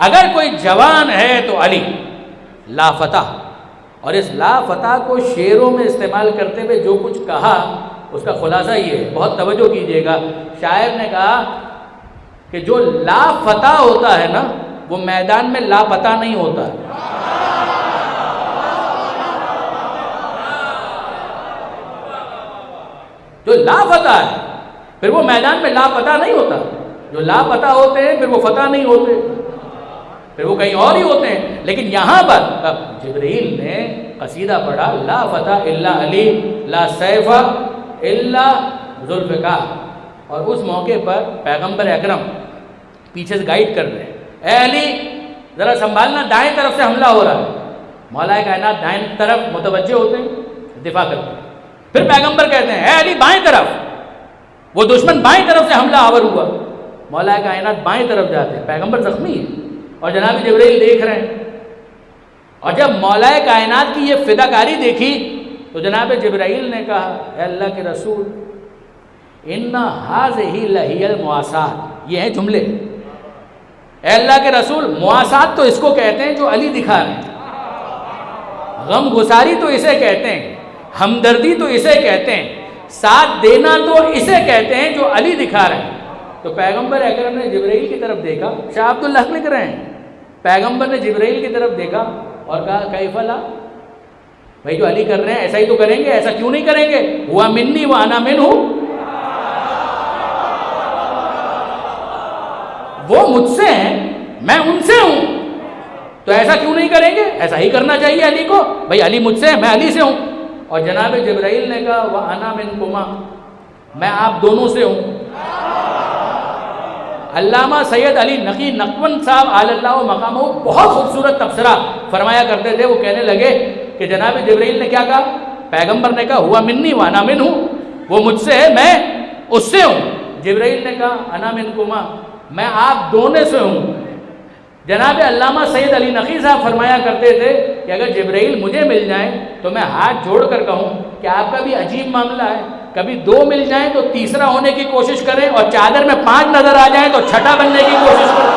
اگر کوئی جوان ہے تو علی، لا فتح، اور اس لا فتح کو شعروں میں استعمال کرتے ہوئے جو کچھ کہا اس کا خلاصہ یہ ہے، بہت توجہ کیجیے گا۔ شاعر نے کہا کہ جو لا فتح ہوتا ہے نا وہ میدان میں لاپتہ نہیں ہوتا، جو لا فتح ہے پھر وہ میدان میں لاپتہ نہیں ہوتا، جو لاپتہ ہوتے ہیں پھر وہ فتح نہیں ہوتے، پھر وہ کہیں اور ہی ہوتے ہیں۔ لیکن یہاں پر جبرائیل نے قصیدہ پڑھا، لا فتح الا علی لا سیف الا ذوالفقار، اور اس موقع پر پیغمبر اکرم پیچھے سے گائیڈ کر رہے ہیں، اے علی ذرا سنبھالنا، دائیں طرف سے حملہ ہو رہا ہے۔ مولا کائنات دائیں طرف متوجہ ہوتے ہیں، دفاع کرتے ہیں، پھر پیغمبر کہتے ہیں اے علی بائیں طرف، وہ دشمن بائیں طرف سے حملہ آور ہوا، مولا کائنات بائیں طرف جاتے ہیں، پیغمبر زخمی ہے اور جناب جبرائیل دیکھ رہے ہیں۔ اور جب مولا کائنات کی یہ فداکاری دیکھی تو جناب جبرائیل نے کہا اے اللہ کے رسول ان ھذہ لہی المواسات، یہ ہیں جملے، اے اللہ کے رسول مواسات تو اس کو کہتے ہیں جو علی دکھا رہے ہیں، غم گساری تو اسے کہتے ہیں، ہمدردی تو اسے کہتے ہیں، ساتھ دینا تو اسے کہتے ہیں جو علی دکھا رہے ہیں۔ تو پیغمبر اکرم نے جبرائیل کی طرف دیکھا، شاہ عبداللہ لکھ رہے ہیں، پیغمبر نے جبرائیل کی طرف دیکھا اور کہا کیف لا، بھائی جو علی کر رہے ہیں ایسا ہی تو کریں گے، ایسا کیوں نہیں کریں گے، ہوا منی وانا منہ، وہ مجھ سے ہیں میں ان سے ہوں، تو ایسا کیوں نہیں کریں گے، ایسا ہی کرنا چاہیے علی کو، بھائی علی مجھ سے ہے میں علی سے ہوں۔ اور جناب جبرائیل نے کہا وَأَنَا مِنْكُمَا، میں آپ دونوں سے ہوں۔ علامہ سید علی نقی نقون صاحب علی اللہ مقامہ بہت خوبصورت تبصرہ فرمایا کرتے تھے، وہ کہنے لگے کہ جناب جبرائیل نے کیا کہا، پیغمبر نے کہا ہوا منی وانا من ہوں، وہ مجھ سے ہے میں اس سے ہوں، جبرائیل نے کہا انا منکما، میں آپ دونوں سے ہوں۔ جناب علامہ سید علی نقی صاحب فرمایا کرتے تھے کہ اگر جبرائیل مجھے مل جائیں تو میں ہاتھ جوڑ کر کہوں کہ آپ کا بھی عجیب معاملہ ہے، کبھی دو مل جائیں تو تیسرا ہونے کی کوشش کریں، اور چادر میں 5 نظر آ جائیں تو چھٹا بننے کی کوشش کریں۔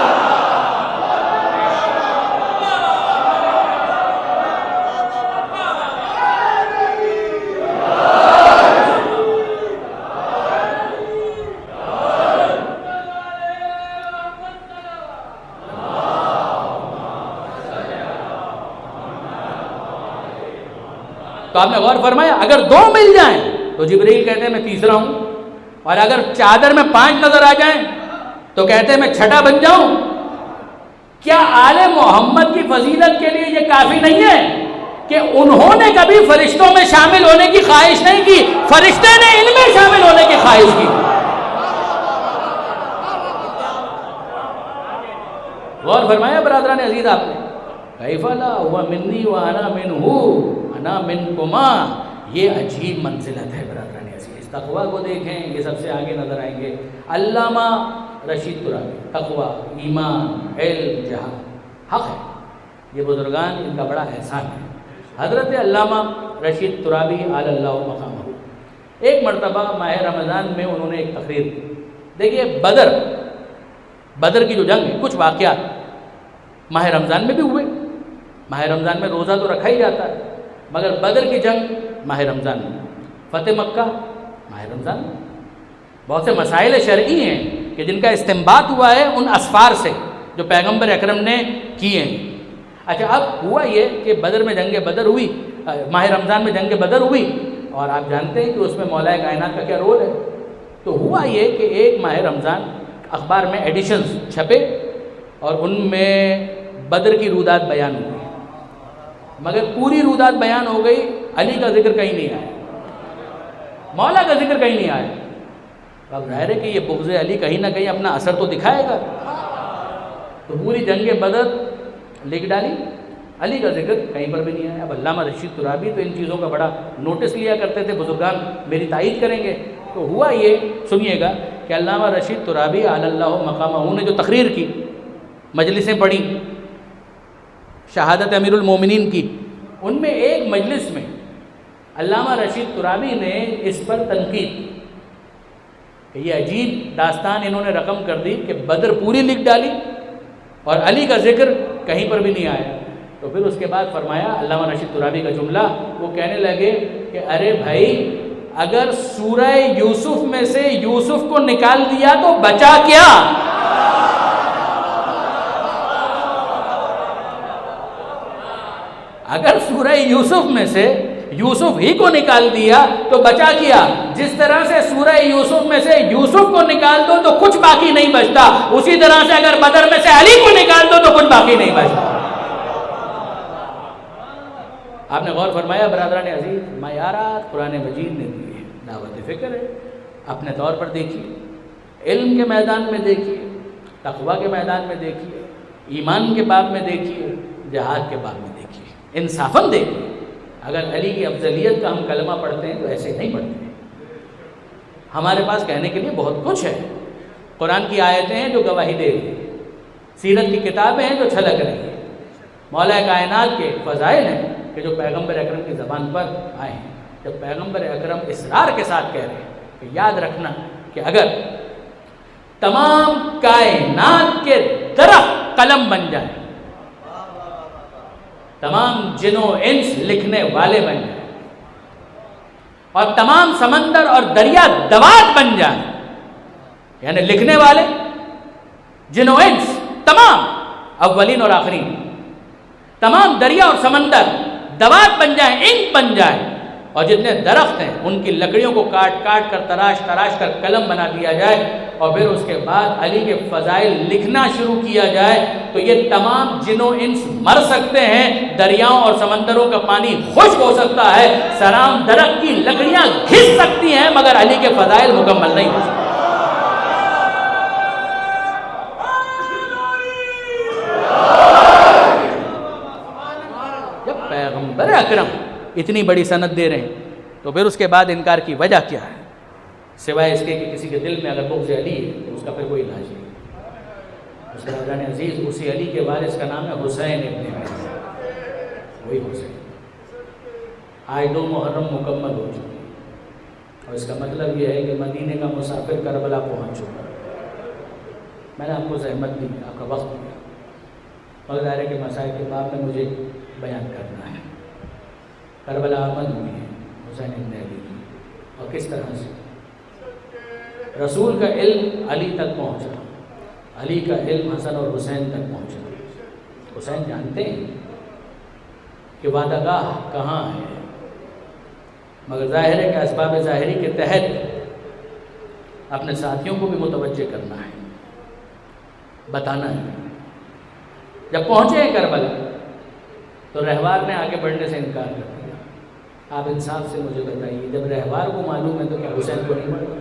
تو آپ نے غور فرمایا اگر 2 مل جائیں تو جبرائیل کہتے ہیں میں تیسرا ہوں، اور اگر چادر میں 5 نظر آ جائیں تو کہتے ہیں میں چھٹا بن جاؤں۔ کیا آل محمد کی فضیلت کے لیے یہ کافی نہیں ہے کہ انہوں نے کبھی فرشتوں میں شامل ہونے کی خواہش نہیں کی، فرشتے نے ان میں شامل ہونے کی خواہش کی؟ غور فرمایا برادران عزیز آپ نے، کیف لا ہوا منی وانا منہ انا منکما، یہ عجیب منزلت ہے برادران عزیز۔ تقویٰ کو دیکھیں، یہ سب سے آگے نظر آئیں گے۔ علامہ رشید ترابی، تقویٰ، ایمان، علم، جہاد حق ہے، یہ بزرگان ان کا بڑا احسان ہے۔ حضرت علامہ رشید ترابی علی اللہ مقامہ ایک مرتبہ ماہ رمضان میں انہوں نے ایک تقریر دی۔ دیکھیے بدر کی جو جنگ ہے، کچھ واقعات ماہ رمضان میں بھی ہوئے، ماہ رمضان میں روزہ تو رکھا ہی جاتا ہے، مگر بدر کی جنگ ماہ رمضان میں، فتح مکہ ماہ رمضان میں۔ بہت سے مسائل شرعی ہیں کہ جن کا استنباط ہوا ہے ان اسفار سے جو پیغمبر اکرم نے کیے ہیں۔ اچھا اب ہوا یہ کہ بدر میں جنگ بدر ہوئی، ماہ رمضان میں جنگ بدر ہوئی، اور آپ جانتے ہیں کہ اس میں مولا کائنات کا کیا رول ہے۔ تو ہوا یہ کہ ایک ماہ رمضان اخبار میں ایڈیشنز چھپے اور ان میں بدر کی رودات بیان ہو گئی، مگر پوری رودات بیان ہو گئی، علی کا ذکر کہیں نہیں آیا، مولا کا ذکر کہیں نہیں آیا۔ اب ظاہر ہے کہ یہ بغض علی کہیں نہ کہیں اپنا اثر تو دکھائے گا، تو پوری جنگ بدر لکھ ڈالی، علی کا ذکر کہیں پر بھی نہیں آیا۔ اب علامہ رشید ترابی تو ان چیزوں کا بڑا نوٹس لیا کرتے تھے، بزرگان میری تائید کریں گے۔ تو ہوا یہ، سنیے گا کہ علامہ رشید ترابی علی اللہ مقامہ نے جو تقریر کی، مجلسیں پڑھی شہادت امیر المومنین کی، ان میں ایک مجلس میں علامہ رشید ترابی نے اس پر تنقید کہ یہ عجیب داستان انہوں نے رقم کر دی کہ بدر پوری لکھ ڈالی اور علی کا ذکر کہیں پر بھی نہیں آیا۔ تو پھر اس کے بعد فرمایا علامہ رشید ترابی کا جملہ، وہ کہنے لگے کہ ارے بھائی اگر سورہ یوسف میں سے یوسف کو نکال دیا تو بچا کیا؟ اگر سورہ یوسف میں سے یوسف ہی کو نکال دیا تو بچا کیا؟ جس طرح سے سورہ یوسف میں سے یوسف کو نکال دو تو کچھ باقی نہیں بچتا، اسی طرح سے اگر بدر میں سے علی کو نکال دو تو کچھ باقی نہیں بچتا۔ آپ نے غور فرمایا برادران عزیز، معیارات قرآن مجید نے دیے، دعوت فکر ہے، اپنے طور پر دیکھیے، علم کے میدان میں دیکھیے، تقوی کے میدان میں دیکھیے، ایمان کے باب میں دیکھیے، جہاد کے باب میں دیکھیے، انصافاً دیکھیے۔ اگر علی کی افضلیت کا ہم کلمہ پڑھتے ہیں تو ایسے نہیں پڑھتے ہیں، ہمارے پاس کہنے کے لیے بہت کچھ ہے، قرآن کی آیتیں ہیں جو گواہی دے رہی ہیں، سیرت کی کتابیں ہیں جو چھلک رہی ہیں، مولا کائنات کے فضائل ہیں کہ جو پیغمبر اکرم کی زبان پر آئے ہیں۔ جب پیغمبر اکرم اصرار کے ساتھ کہہ رہے ہیں کہ یاد رکھنا کہ اگر تمام کائنات کے درخت قلم بن جائیں، تمام جن و انس لکھنے والے بن جائیں، اور تمام سمندر اور دریا دوات بن جائیں، یعنی لکھنے والے، جن و انس، تمام اولین اور آخرین، تمام دریا اور سمندر دوات بن جائیں، انک بن جائیں، اور جتنے درخت ہیں ان کی لکڑیوں کو کاٹ کاٹ کر تراش تراش کر قلم بنا دیا جائے، اور پھر اس کے بعد علی کے فضائل لکھنا شروع کیا جائے، تو یہ تمام جن و انس مر سکتے ہیں، دریاؤں اور سمندروں کا پانی خشک ہو سکتا ہے، سرام درخت کی لکڑیاں گھس سکتی ہیں، مگر علی کے فضائل مکمل نہیں ہو سکتے۔ جب پیغمبر اکرم اتنی بڑی سند دے رہے ہیں تو پھر اس کے بعد انکار کی وجہ کیا ہے؟ سوائے اس کے کہ کسی کے دل میں اگر بغض علی ہے تو اس کا پھر کوئی علاج نہیں۔ اس کے بعد عزیز اسی علی کے وارث کا نام ہے حسین ابن علی، وہی حسین۔ آج 2 محرم مکمل ہو چکی، اور اس کا مطلب یہ ہے کہ مدینے کا مسافر کربلا پہنچ چکا۔ میں نے آپ کو زحمت دی، آپ کا وقت دیا، مگر ظاہر ہے کہ مسائل کے باب میں مجھے بیان کرنا ہے۔ کربلا آمد ہوئی ہے حسین ابن علی کی، اور کس طرح سے رسول کا علم علی تک پہنچا، علی کا علم حسن اور حسین تک پہنچا۔ حسین جانتے ہیں کہ وعدہ گاہ کہاں ہے، مگر ظاہر ہے کہ اسباب ظاہری کے تحت اپنے ساتھیوں کو بھی متوجہ کرنا ہے، بتانا ہے۔ جب پہنچے ہیں کربلا تو رہوار نے آگے بڑھنے سے انکار کر دیا۔ آپ انصاف سے مجھے بتائیے، جب رہوار کو معلوم ہے تو کیا حسین کو نہیں معلوم؟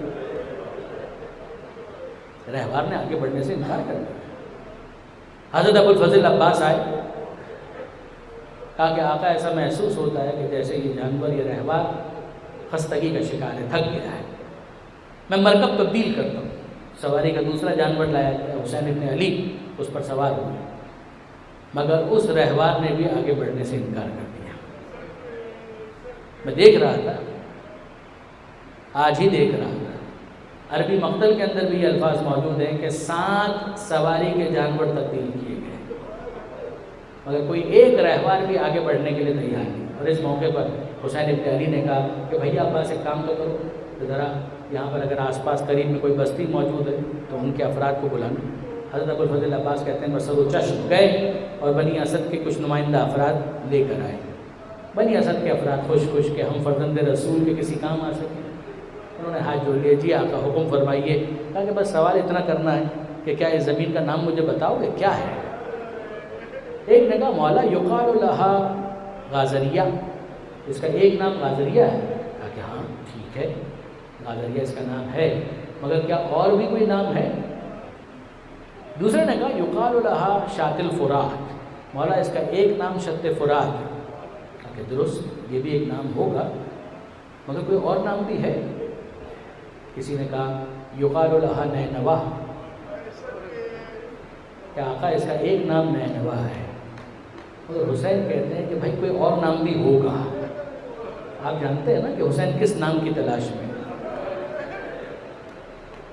رہوار نے آگے بڑھنے سے انکار کر دیا۔ حضرت ابو الفضل عباس آئے، کہا کہ آقا ایسا محسوس ہوتا ہے کہ جیسے یہ جانور، یہ رہوار خستگی کا شکار ہے، تھک گیا ہے، میں مرکب تبدیل کرتا ہوں۔ سواری کا دوسرا جانور لایا گیا، حسین ابن علی اس پر سوار ہوئے، مگر اس رہوار نے بھی آگے بڑھنے سے انکار کر دیا۔ میں دیکھ رہا تھا، آج ہی دیکھ رہا تھا، عربی مقتل کے اندر بھی یہ الفاظ موجود ہیں کہ 7 سواری کے جانور تبدیل کیے گئے، مگر کوئی ایک رہوار بھی آگے بڑھنے کے لیے تیار نہیں۔ اور اس موقع پر حسین ابن علی نے کہا کہ بھیا عباس ایک کام تو کرو، ذرا یہاں پر اگر آس پاس قریب میں کوئی بستی موجود ہے تو ان کے افراد کو بلانا۔ حضرت ابو الفضل عباس کہتے ہیں بس وہ چشم گئے اور بنی اسد کے کچھ نمائندہ افراد لے کر آئے۔ بنی اسد کے افراد خوش کہ ہم فرزند رسول کے کسی کام آ سکیں۔ انہوں نے ہاتھ جوڑ لیے، جی آقا حکم فرمائیے۔ کہا کہ بس سوال اتنا کرنا ہے کہ کیا اس زمین کا نام مجھے بتاؤ گے، کیا ہے؟ ایک نے کہا مولا یقال لہا غازریہ، اس کا ایک نام غازریہ ہے۔ کہا کہ ہاں ٹھیک ہے، غازریہ اس کا نام ہے، مگر کیا اور بھی کوئی نام ہے؟ دوسرے نے کہا یقال لہا شاۃ الفرات، مولا اس کا ایک نام شط فرات ہے۔ کہا کہ درست، یہ بھی ایک نام ہوگا، مگر کوئی اور نام بھی ہے؟ کسی نے کہا یقال لہا نینوا، کہ آقا اس کا ایک نام نینوا ہے۔ اور حسین کہتے ہیں کہ بھائی کوئی اور نام بھی ہوگا۔ آپ جانتے ہیں نا کہ حسین کس نام کی تلاش میں؟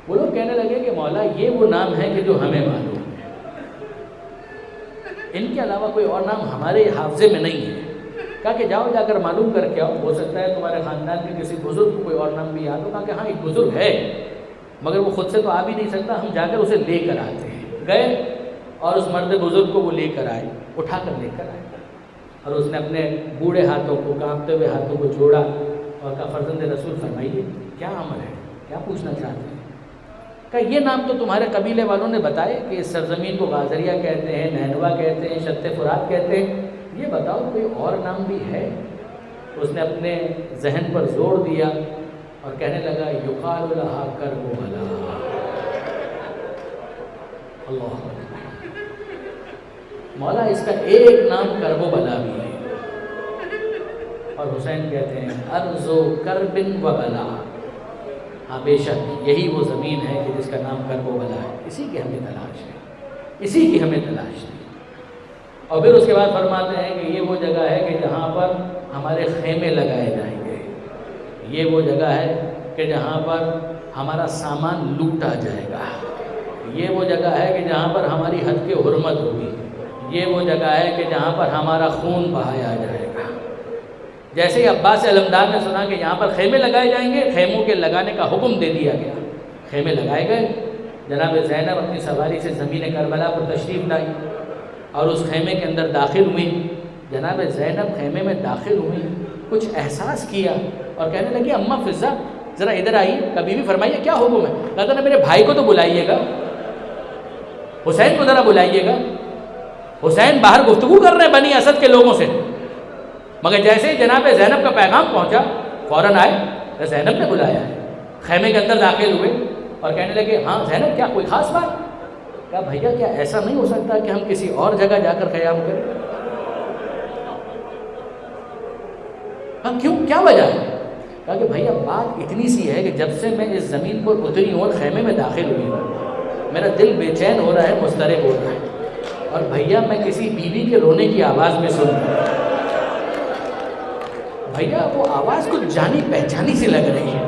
وہ لوگ کہنے لگے کہ مولا یہ وہ نام ہے کہ جو ہمیں معلوم ہے، ان کے علاوہ کوئی اور نام ہمارے حافظے میں نہیں ہے۔ کہا کہ جاؤ جا کر معلوم کر کے آؤ، ہو سکتا ہے تمہارے خاندان کے کسی بزرگ کو کوئی اور نام بھی یاد ہو۔ کہا کہ ہاں ایک بزرگ ہے مگر وہ خود سے تو آ بھی نہیں سکتا، ہم جا کر اسے لے کر آتے ہیں۔ گئے اور اس مرد بزرگ کو وہ لے کر آئے، اٹھا کر لے کر آئے، اور اس نے اپنے بوڑھے ہاتھوں کو، کانپتے ہوئے ہاتھوں کو جوڑا اور کہا فرزند رسول فرمائیے کیا عمل ہے، کیا پوچھنا چاہتے ہیں؟ کہ یہ نام تو تمہارے قبیلے والوں نے بتائے کہ اس سرزمین کو غازریہ کہتے ہیں، نینوا کہتے ہیں، شط فرات کہتے ہیں، یہ بتاؤ کوئی اور نام بھی ہے؟ اس نے اپنے ذہن پر زور دیا اور کہنے لگا یقال لہا کربلا۔ اللہ اکبر، مولا اس کا ایک نام کرب و بلا بھی ہے۔ اور حسین کہتے ہیں ارض و کرب و بلا، ہاں بے شک یہی وہ زمین ہے کہ جس کا نام کرب و بلا ہے، اسی کی ہمیں تلاش ہے، اسی کی ہمیں تلاش ہے۔ اور پھر اس کے بعد فرماتے ہیں کہ یہ وہ جگہ ہے کہ جہاں پر ہمارے خیمے لگائے جائیں گے، یہ وہ جگہ ہے کہ جہاں پر ہمارا سامان لوٹا جائے گا، یہ وہ جگہ ہے کہ جہاں پر ہماری حد کی حرمت ہوگی، یہ وہ جگہ ہے کہ جہاں پر ہمارا خون بہایا جائے گا۔ جیسے ہی عباس علمدار نے سنا کہ یہاں پر خیمے لگائے جائیں گے، خیموں کے لگانے کا حکم دے دیا گیا، خیمے لگائے گئے۔ جناب زینب اپنی سواری سے زمین کربلا پر تشریف لائی اور اس خیمے کے اندر داخل ہوئی۔ جناب زینب خیمے میں داخل ہوئی، کچھ احساس کیا اور کہنے لگی اماں فضہ ذرا ادھر آئیے، کبھی بھی فرمائیے کیا حکم ہے؟ کہتا نا میرے بھائی کو تو بلائیے گا، حسین کو ذرا بلائیے گا، حسین باہر گفتگو کر رہے ہیں بنی اسد کے لوگوں سے۔ مگر جیسے ہی جناب زینب کا پیغام پہنچا فوراً آئے، زینب نے بلایا ہے، خیمے کے اندر داخل ہوئے اور کہنے لگے ہاں زینب کیا کوئی خاص بات؟ کہا بھیا کیا ایسا نہیں ہو سکتا کہ ہم کسی اور جگہ جا کر قیام کریں؟ کیوں، کیا وجہ ہے؟ کہا کہ بھیا بات اتنی سی ہے کہ جب سے میں اس زمین پر اتری ہوں اور خیمے میں داخل ہوئی ہوں، میرا دل بے چین ہو رہا ہے، مضطرب ہو رہا ہے، اور بھیا میں کسی بیوی کے رونے کی آواز میں سن رہا ہوں۔ بھیا وہ آواز کچھ جانی پہچانی سی لگ رہی ہے،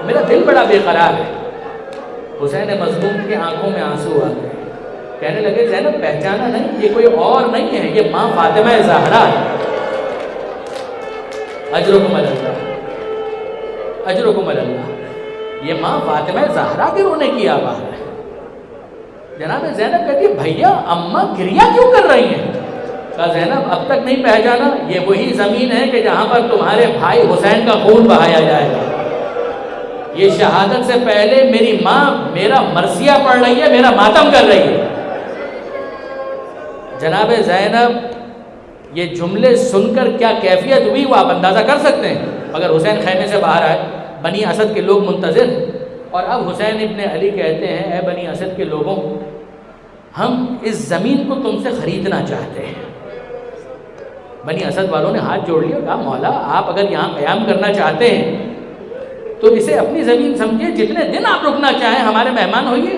میرا دل بڑا بے قرار ہے۔ حسین مظلوم کی آنکھوں میں آنسو آ گئے، کہنے لگے زینب پہچانا نہیں، یہ کوئی اور نہیں ہے، یہ ماں فاطمہ زہرا ہے۔ اجرکم اللہ، اجرکم اللہ، یہ ماں فاطمہ زہرا کے رونے کی آواز ہے۔ جناب زینب کہتی ہے بھیا اماں گریہ کیوں کر رہی ہیں؟ کہا زینب اب تک نہیں پہچانا، یہ وہی زمین ہے کہ جہاں پر تمہارے بھائی حسین کا خون بہایا جائے گا۔ یہ شہادت سے پہلے میری ماں میرا مرثیہ پڑھ رہی ہے، میرا ماتم کر رہی ہے۔ جناب زینب یہ جملے سن کر کیا کیفیت ہوئی وہ آپ اندازہ کر سکتے ہیں۔ مگر حسین خیمے سے باہر آئے، بنی اسد کے لوگ منتظر، اور اب حسین ابن علی کہتے ہیں اے بنی اسد کے لوگوں، ہم اس زمین کو تم سے خریدنا چاہتے ہیں۔ بنی اسد والوں نے ہاتھ جوڑ لیا، کہا مولا آپ اگر یہاں قیام کرنا چاہتے ہیں تو اسے اپنی زمین سمجھے، جتنے دن آپ رکنا چاہیں ہمارے مہمان ہوئیے۔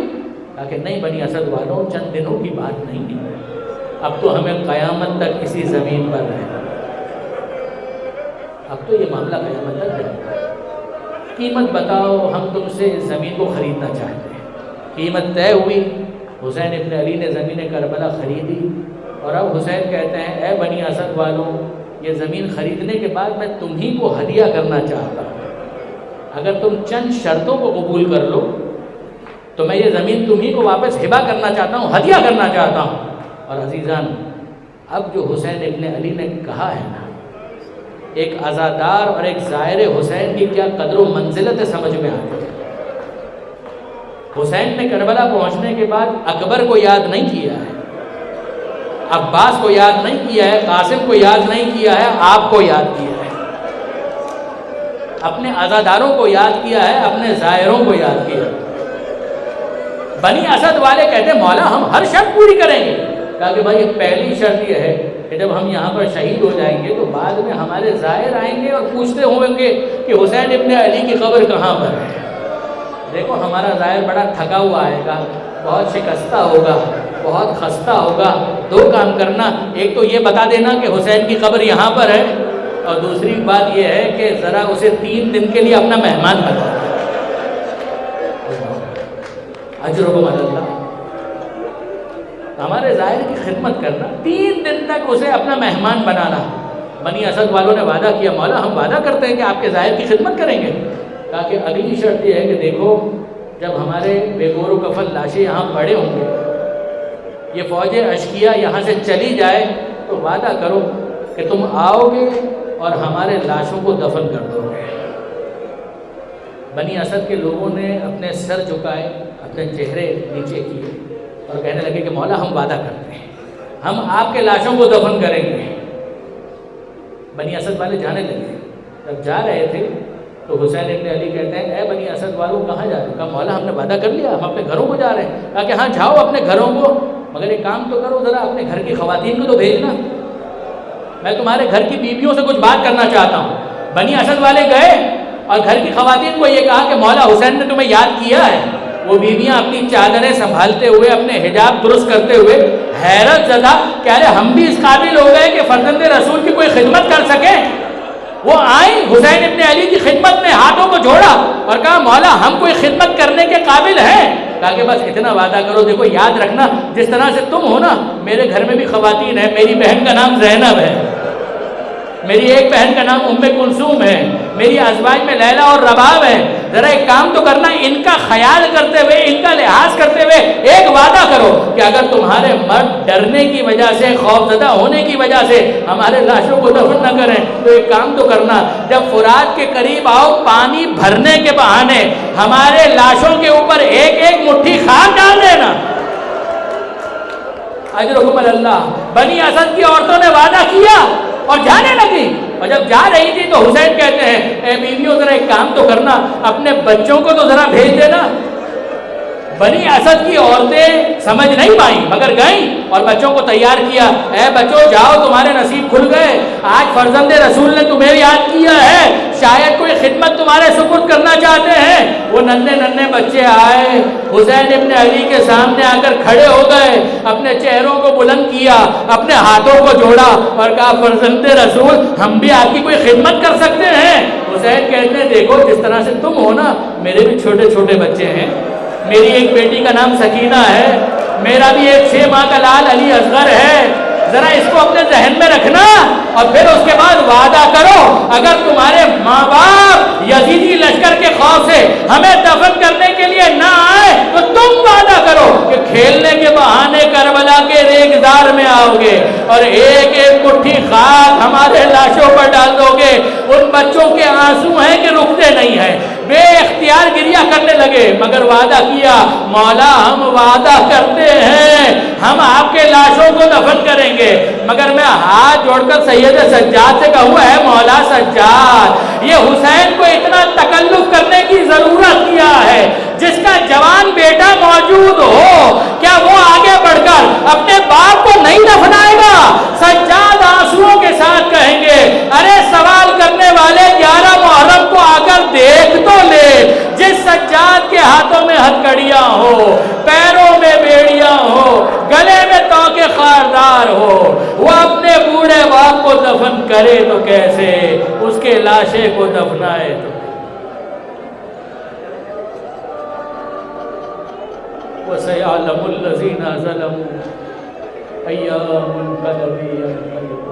کہا کہ نہیں بنی اسد والوں، چند دنوں کی بات نہیں ہے، اب تو ہمیں قیامت تک اسی زمین پر رہنا، اب تو یہ معاملہ قیامت تک رہے۔ قیمت بتاؤ، ہم تم سے اس زمین کو خریدنا چاہتے ہیں۔ قیمت طے ہوئی، حسین ابن علی نے زمین کربلا خریدی، اور اب حسین کہتے ہیں اے بنی اسد والوں، یہ زمین خریدنے کے بعد میں تمہیں کو ہدیہ کرنا چاہتا ہوں، اگر تم چند شرطوں کو قبول کر لو تو میں یہ زمین تمہیں کو واپس ہبہ کرنا چاہتا ہوں، ہدیہ کرنا چاہتا ہوں۔ اور عزیزان اب جو حسین ابن علی نے کہا ہے نا، ایک عزادار اور ایک زائر حسین کی کیا قدر و منزلت سمجھ میں آتی ہے۔ حسین نے کربلا پہنچنے کے بعد اکبر کو یاد نہیں کیا ہے، عباس کو یاد نہیں کیا ہے، قاسم کو یاد نہیں کیا ہے، آپ کو یاد کیا ہے، اپنے عزاداروں کو یاد کیا ہے، اپنے زائروں کو یاد کیا ہے۔ بنی اسد والے کہتے ہیں مولا ہم ہر شرط پوری کریں گے۔ کہا کہ بھائی پہلی شرط یہ ہے کہ جب ہم یہاں پر شہید ہو جائیں گے تو بعد میں ہمارے زائر آئیں گے اور پوچھتے ہوں گے کہ حسین ابن علی کی قبر کہاں پر ہے۔ دیکھو ہمارا زائر بڑا تھکا ہوا آئے گا، بہت شکستہ ہوگا، بہت خستہ ہوگا، دو کام کرنا، ایک تو یہ بتا دینا کہ حسین کی قبر یہاں پر ہے، اور دوسری بات یہ ہے کہ ذرا اسے 3 دن کے لیے اپنا مہمان بنا۔ اجرکم اللہ، ہمارے ظاہر کی خدمت کرنا، 3 دن تک اسے اپنا مہمان بنانا۔ بنی اسد والوں نے وعدہ کیا، مولا ہم وعدہ کرتے ہیں کہ آپ کے ظاہر کی خدمت کریں گے۔ کہا کہ اگلی شرط یہ ہے کہ دیکھو جب ہمارے بے گور و کفن لاشیں یہاں پڑے ہوں گے، یہ فوج اشکیا یہاں سے چلی جائے تو وعدہ کرو کہ تم آؤ گے اور ہمارے لاشوں کو دفن کر دو گے۔ بنی اسد کے لوگوں نے اپنے سر جھکائے، اپنے چہرے نیچے کیے اور کہنے لگے کہ مولا ہم وعدہ کرتے ہیں، ہم آپ کے لاشوں کو دفن کریں گے۔ بنی اسد والے جانے لگے۔ جب جا رہے تھے تو حسین ابن علی کہتے ہیں اے بنی اسد والوں کہاں جا رہے ہو؟ کہا مولا ہم نے وعدہ کر لیا، ہم اپنے گھروں کو جا رہے ہیں۔ کہا کہ ہاں جاؤ اپنے گھروں کو، مگر ایک کام تو کرو، ذرا اپنے گھر کی خواتین کو تو بھیجنا، میں تمہارے گھر کی بیویوں سے کچھ بات کرنا چاہتا ہوں۔ بنی اسد والے گئے اور گھر کی خواتین کو یہ کہا کہ مولا حسین نے تمہیں یاد کیا ہے۔ وہ بیویاں اپنی چادریں سنبھالتے ہوئے، اپنے حجاب درست کرتے ہوئے حیرت زدہ کہ ارے ہم بھی اس قابل ہو گئے کہ فرزند رسول کی کوئی خدمت کر سکیں۔ وہ آئیں، حسین ابن علی کی خدمت میں ہاتھوں کو جوڑا اور کہا مولا ہم کوئی خدمت کرنے کے قابل ہیں؟ کہا کہ بس اتنا وعدہ کرو، دیکھو یاد رکھنا جس طرح سے تم ہو نا، میرے گھر میں بھی خواتین ہیں، میری بہن کا نام زینب ہے، میری ایک بہن کا نام ام کلثوم ہے، میری ازواج میں لیلا اور رباب ہے، ذرا ایک کام تو کرنا، ان کا خیال کرتے ہوئے، ان کا لحاظ کرتے ہوئے ایک وعدہ کرو کہ اگر تمہارے مرد ڈرنے کی وجہ سے، خوف زدہ ہونے کی وجہ سے ہمارے لاشوں کو دفن نہ کریں تو ایک کام تو کرنا، جب فرات کے قریب آؤ پانی بھرنے کے بہانے ہمارے لاشوں کے اوپر ایک ایک مٹھی خاک ڈال دینا۔ اجرکم اللہ۔ بنی اسد کی عورتوں نے وعدہ کیا اور جانے لگی، اور جب جا رہی تھی تو حسین کہتے ہیں اے بیویوں ذرا ایک کام تو کرنا، اپنے بچوں کو تو ذرا بھیج دینا۔ بنی اسد کی عورتیں سمجھ نہیں پائیں مگر گئیں اور بچوں کو تیار کیا، اے بچوں جاؤ تمہارے نصیب کھل گئے، آج فرزند رسول نے تمہیں یاد کیا ہے، شاید کوئی خدمت تمہارے سپرد کرنا چاہتے ہیں۔ وہ ننھے ننھے بچے آئے، حسین ابن علی کے سامنے آ کر کھڑے ہو گئے، اپنے چہروں کو بلند کیا، اپنے ہاتھوں کو جوڑا اور کہا فرزند رسول ہم بھی آپ کی کوئی خدمت کر سکتے ہیں؟ حسین کہتے ہیں دیکھو جس طرح سے تم ہو نا، میرے بھی چھوٹے چھوٹے بچے ہیں، میری ایک بیٹی کا نام سکینہ ہے، میرا بھی ایک 6 ماہ کا لال علی اصغر ہے، ذرا اس کو اپنے ذہن میں رکھنا اور پھر اس کے بعد وعدہ کرو اگر تمہارے ماں باپ یزیدی لشکر کے خوف سے ہمیں دفن کرنے کے لیے نہ آئے تو تم وعدہ کرو کہ کھیلنے کے بہانے کربلا کے ریگزار میں آؤ گے اور ایک ایک مٹھی خاک ہمارے لاشوں پر ڈال دو گے۔ ان بچوں کے آنسو ہیں کہ رکتے نہیں ہیں، بے اختیار گریہ کرنے لگے مگر وعدہ کیا مولا ہم وعدہ کرتے ہیں ہم آپ کے لاشوں کو دفن کریں گے، مگر میں ہاتھ جوڑ کر سید سجاد سے کہوں اے مولا سجاد یہ حسین کو اتنا تکلف کرنے کی ضرورت کیا ہے؟ جس کا جوان بیٹا موجود ہو کیا وہ آگے بڑھ کر اپنے باپ کو نہیں دفنائے گا؟ سجاد آنسوؤں کے ساتھ کہیں گے ارے سوال کرنے والے 11 محرم کو آ کر دیکھ تو لے، جس سجاد کے ہاتھوں میں ہتھکڑیاں ہو، پیروں میں بیڑیاں ہو، گلے میں توکے خاردار ہو، وہ اپنے بوڑھے باپ کو دفن کرے تو کیسے، اس کے لاشے کو دفنائے تو وَسَيَعْلَمُ الَّذِينَ ظَلَمُوا أَيَّ مُنْقَلَبٍ يَنقَلِبُونَ